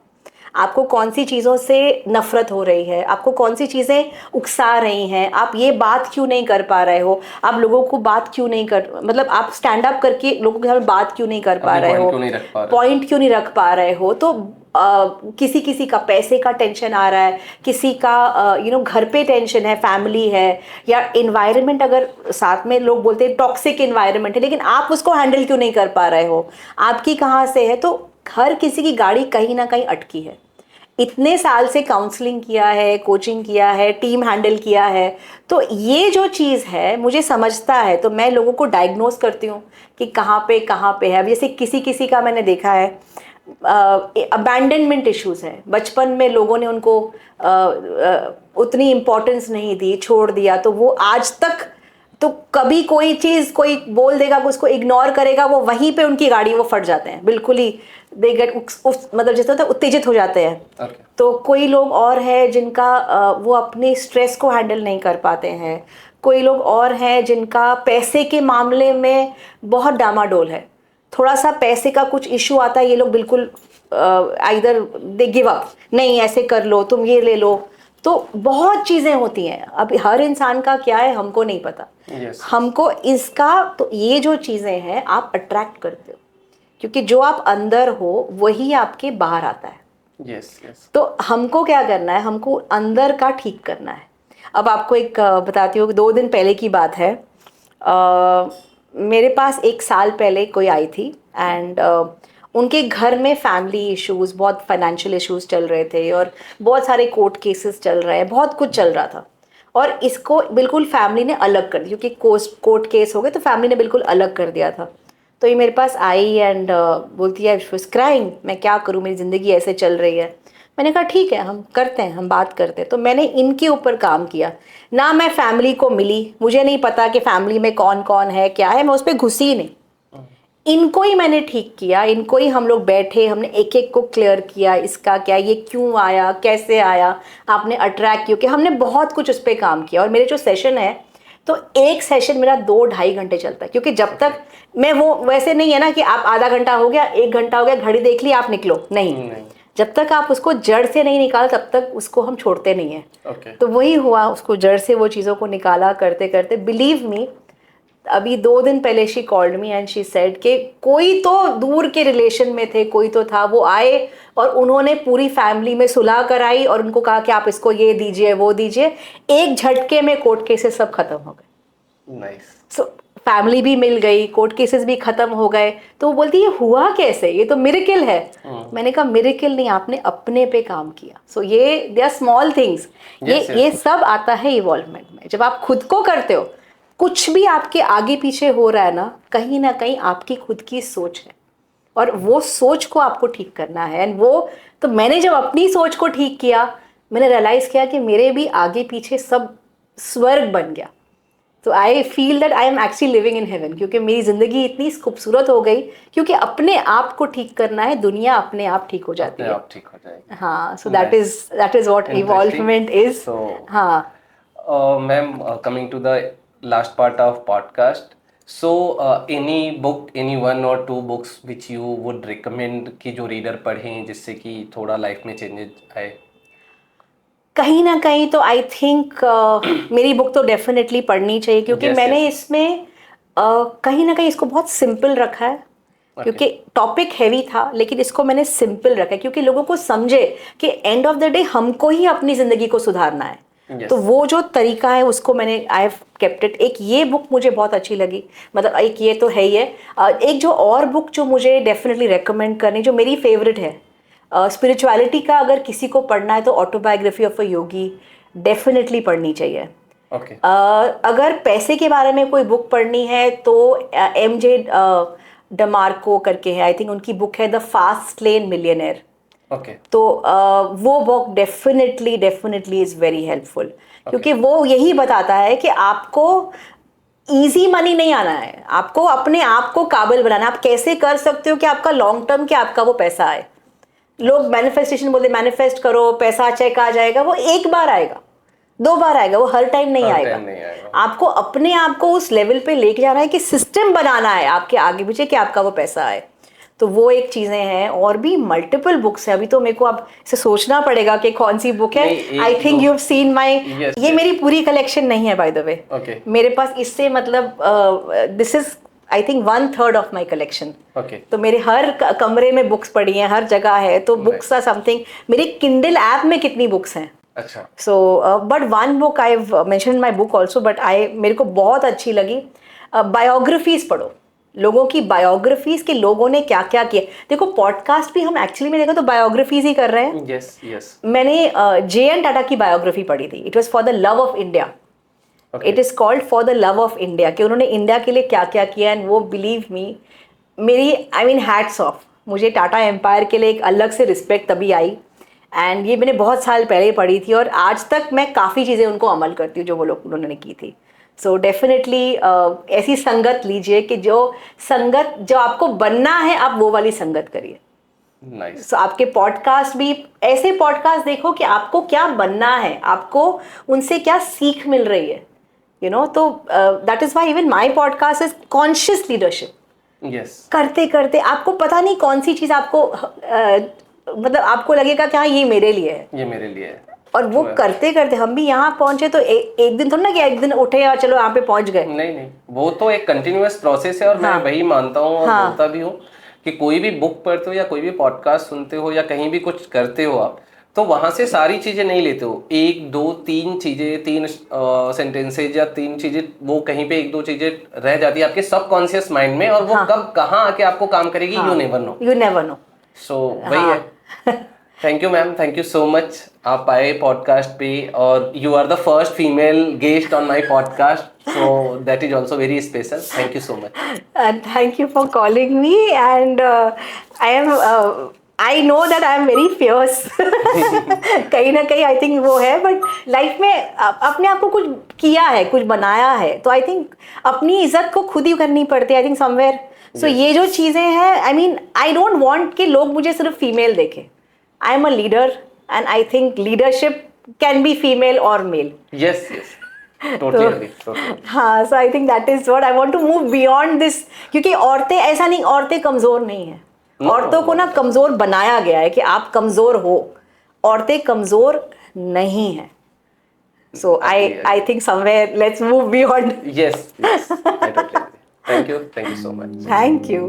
Speaker 1: आपको कौन सी चीज़ों से नफरत हो रही है, आपको कौन सी चीज़ें उकसा रही हैं, आप ये बात क्यों नहीं कर पा रहे हो, आप लोगों को बात क्यों नहीं कर, मतलब आप स्टैंड अप करके लोगों के सामने बात क्यों नहीं कर पा रहे हो, पॉइंट क्यों नहीं रख पा रहे हो। तो किसी किसी का पैसे का टेंशन आ रहा है, किसी का घर पे टेंशन है, फैमिली है, या इन्वायरमेंट, अगर साथ में लोग बोलते हैं टॉक्सिक इन्वायरमेंट है, लेकिन आप उसको हैंडल क्यों नहीं कर पा रहे हो, आपकी कहाँ से है। तो हर किसी की गाड़ी कहीं ना कहीं अटकी है। इतने साल से काउंसलिंग किया है, कोचिंग किया है, टीम हैंडल किया है, तो ये जो चीज़ है मुझे समझता है, तो मैं लोगों को डायग्नोज करती हूँ कि कहाँ पे है। जैसे किसी किसी का मैंने देखा है अबैंडनमेंट इश्यूज है, बचपन में लोगों ने उनको उतनी इम्पोर्टेंस नहीं दी, छोड़ दिया, तो वो आज तक, तो कभी कोई चीज़ कोई बोल देगा, उसको इग्नोर करेगा, वो वहीं पे उनकी गाड़ी वो फट जाते हैं, बिल्कुल ही दे गेट मतलब जैसे होता है उत्तेजित हो जाते हैं।
Speaker 2: Okay.
Speaker 1: तो कोई लोग और है जिनका वो अपने स्ट्रेस को हैंडल नहीं कर पाते हैं, कोई लोग और हैं जिनका पैसे के मामले में बहुत डामाडोल है, थोड़ा सा पैसे का कुछ इशू आता है, ये लोग बिल्कुल आइदर दे गिव अप, नहीं ऐसे कर लो, तुम ये ले लो। तो बहुत चीज़ें होती हैं, अब हर इंसान का क्या है हमको नहीं पता। हमको इसका, तो ये जो चीज़ें हैं आप अट्रैक्ट करते हो, क्योंकि जो आप अंदर हो वही आपके बाहर आता है। तो हमको क्या करना है, हमको अंदर का ठीक करना है। अब आपको एक बताती हूँ, 2 दिन पहले की बात है, मेरे पास 1 साल पहले कोई आई थी, एंड उनके घर में फैमिली इश्यूज, बहुत फाइनेंशियल इश्यूज चल रहे थे, और बहुत सारे कोर्ट केसेस चल रहे हैं, बहुत कुछ चल रहा था, और इसको बिल्कुल फैमिली ने अलग कर दिया, क्योंकि कोर्ट केस हो गए तो फैमिली ने बिल्कुल अलग कर दिया था। तो ये मेरे पास आई एंड बोलती है, शी वाज क्राइंग, मैं क्या करूँ, मेरी ज़िंदगी ऐसे चल रही है। मैंने कहा ठीक है, हम करते हैं, हम बात करते हैं। तो मैंने इनके ऊपर काम किया ना, मैं फैमिली को मिली, मुझे नहीं पता कि फैमिली में कौन कौन है क्या है, मैं उस पर घुसी ही नहीं, इनको ही मैंने ठीक किया, इनको ही हम लोग बैठे, हमने एक एक को क्लियर किया, इसका क्या, ये क्यों आया, कैसे आया, आपने अट्रैक्ट क्यों किया, हमने बहुत कुछ उस पर काम किया। और मेरे जो सेशन है, तो एक सेशन मेरा 2-2.5 घंटे चलता है, क्योंकि जब तक मैं, वो वैसे नहीं है ना कि आप आधा घंटा हो गया, 1 घंटा हो गया, घड़ी देख ली, आप निकलो, नहीं। जब तक आप उसको जड़ से नहीं निकाल, तब तक उसको हम छोड़ते नहीं हैं। तो वही हुआ, उसको जड़ से वो चीज़ों को निकाला करते करते, बिलीव मी, अभी 2 दिन पहले she called me and she said कि कोई तो दूर के रिलेशन में थे, कोई तो था, वो आए और उन्होंने पूरी फैमिली में सुलह कराई और उनको कहा कि आप इसको ये दीजिए, वो दीजिए, एक झटके में कोर्ट केसेस सब खत्म हो गए।
Speaker 2: नाइस।
Speaker 1: सो फैमिली भी मिल गई, कोर्ट केसेस भी खत्म हो गए। तो वो बोलती, ये हुआ कैसे, ये तो मिरेकल है। मैंने कहा मिरेकल नहीं, आपने अपने पे काम किया। सो ये दे आर स्मॉल थिंग्स, ये सब आता है इवॉल्वमेंट में। जब आप खुद को करते हो, कुछ भी आपके आगे पीछे हो रहा है ना कहीं आपकी खुद की सोच है, और वो सोच को आपको ठीक करना है। एंड वो, तो मैंने जब अपनी सोच को ठीक किया, मैंने रियलाइज किया कि मेरे भी आगे पीछे सब स्वर्ग बन गया। तो I feel that I am actually living in heaven, क्योंकि मेरी ज़िंदगी इतनी खूबसूरत हो गई, क्योंकि अपने आप को ठीक करना है, दुनिया अपने आप ठीक हो जाती है।
Speaker 2: ठीक हो जाएगी।
Speaker 1: हाँ, so that is what evolvement is. हाँ
Speaker 2: ma'am, coming to the last part of podcast, so any book, any 1 or 2 books which you would recommend कि जो रीडर पढ़ें, जिससे कि थोड़ा लाइफ में चेंजेस आए?
Speaker 1: कहीं ना कहीं तो आई थिंक मेरी बुक तो डेफिनेटली पढ़नी चाहिए, क्योंकि मैंने इसमें कहीं ना कहीं इसको बहुत सिंपल रखा है, क्योंकि टॉपिक हैवी था, लेकिन इसको मैंने सिंपल रखा है, क्योंकि लोगों को समझे कि एंड ऑफ द डे हमको ही अपनी ज़िंदगी को सुधारना है। तो वो जो तरीका है उसको मैंने, आई हैव केप्ट इट। एक ये बुक मुझे बहुत अच्छी लगी, मतलब एक ये तो है ही है। एक जो और बुक जो मुझे डेफिनेटली रेकमेंड करनी, जो मेरी फेवरेट है, स्पिरिचुअलिटी का अगर किसी को पढ़ना है तो autobiography of a Yogi definitely पढ़नी चाहिए। अगर पैसे के बारे में कोई बुक पढ़नी है तो MJ डमार्को करके है, आई थिंक उनकी बुक है द फास्ट लेन मिलियनेयर। तो वो book definitely is very helpful, क्योंकि वो यही बताता है कि आपको इजी मनी नहीं आना है, आपको अपने आप को काबिल बनाना है। आप कैसे कर सकते हो कि आपका लॉन्ग टर्म के आपका वो पैसा आए। लोग मैनिफेस्टेशन बोलते, मैनिफेस्ट करो, पैसा चेक आ जाएगा, वो एक बार आएगा, 2 बार आएगा, वो हर टाइम नहीं आएगा। आपको अपने आप को उस लेवल पे लेके जाना है कि सिस्टम बनाना है आपके आगे पीछे कि आपका वो पैसा आए। तो वो एक चीजें हैं, और भी मल्टीपल बुक्स है। अभी तो मेरे को अब इसे सोचना पड़ेगा कि कौन सी बुक है। I think you have seen my, ये मेरी पूरी कलेक्शन नहीं है बाय द वे, मेरे पास इससे मतलब this is I think 1/3 of my collection. तो मेरे हर कमरे में बुक्स पड़ी हैं, हर जगह है। तो बुक्स आर समथिंग, मेरे किंडल ऐप में कितनी बुक्स हैं।
Speaker 2: अच्छा।
Speaker 1: So but one book I mention my book also, but मेरे को बहुत अच्छी लगी। बायोग्राफीज पढ़ो, लोगों की बायोग्राफीज के लोगों ने क्या क्या किया। देखो पॉडकास्ट भी हम एक्चुअली में देखा तो बायोग्राफीज ही कर रहे हैं।
Speaker 2: Yes yes.
Speaker 1: मैंने जे.एन. टाटा की बायोग्राफी पढ़ी थी, it was for the love of India. It is called for the love of India, कि उन्होंने इंडिया के लिए क्या क्या किया। एंड वो बिलीव मी, मेरी आई मीन हैट्स ऑफ, मुझे टाटा एम्पायर के लिए एक अलग से रिस्पेक्ट तभी आई। एंड ये मैंने बहुत साल पहले पढ़ी थी, और आज तक मैं काफ़ी चीज़ें उनको अमल करती हूँ जो वो लोग उन्होंने की थी। सो डेफिनेटली ऐसी संगत लीजिए कि जो संगत जो आपको बनना है, आप वो वाली संगत करिए।
Speaker 2: Nice.
Speaker 1: So, आपके पॉडकास्ट भी ऐसे पॉडकास्ट देखो कि आपको क्या बनना है, आपको उनसे क्या सीख मिल रही है, यू नो। तो that is why even my podcast is conscious leadership.
Speaker 2: Yes.
Speaker 1: करते करते आपको पता नहीं कौन सी चीज आपको मतलब आपको लगेगा कि हाँ ये मेरे लिए है,
Speaker 2: ये मेरे लिए है।
Speaker 1: और वो करते करते हम भी यहाँ पहुंचे। तो एक दिन थोड़ा ना कि एक दिन उठे और चलो यहाँ पे पहुंच गए।
Speaker 2: नहीं, वो तो एक कंटिन्यूअस प्रोसेस है, और मैं वही मानता हूँ और बोलता भी हूँ कि कोई भी बुक पढ़ते हो या कोई भी पॉडकास्ट सुनते हो या कहीं भी कुछ करते हो आप, तो वहां से सारी चीजें नहीं लेते हो। 1 2 3 चीजें, 3 सेंटेंसेज या 3 चीजें, वो कहीं पे 1 2 चीजें रह जाती है आपके सबकॉन्शियस माइंड में, और वो कब कहाँ आके आपको काम करेगी, you never know.
Speaker 1: You never know.
Speaker 2: So वही है। Thank you ma'am, thank you so much. आप आए पॉडकास्ट पे, और you are the first female guest on my podcast, so that is also very special. Thank you so much.
Speaker 1: Thank you for calling me, and I know that I am very fierce कहीं ना कहीं आई थिंक वो है, बट लाइफ में अपने आप को कुछ किया है, कुछ बनाया है, तो आई थिंक अपनी इज्जत को खुद ही करनी पड़ती है, आई थिंक समवेयर। सो ये जो चीज़ें हैं, I mean I don't want कि लोग मुझे सिर्फ फीमेल देखें। I am a leader, and I think leadership can be female और मेल।
Speaker 2: Yes yes, totally.
Speaker 1: हाँ, so I think that is what I want to move beyond this, क्योंकि औरतें, ऐसा नहीं औरतें कमजोर नहीं है, औरतों को ना कमजोर बनाया गया है कि आप कमजोर हो, औरतें कमजोर नहीं है। So I think somewhere let's move beyond.
Speaker 2: Yes, I totally agree. Thank you so much.
Speaker 1: Thank you.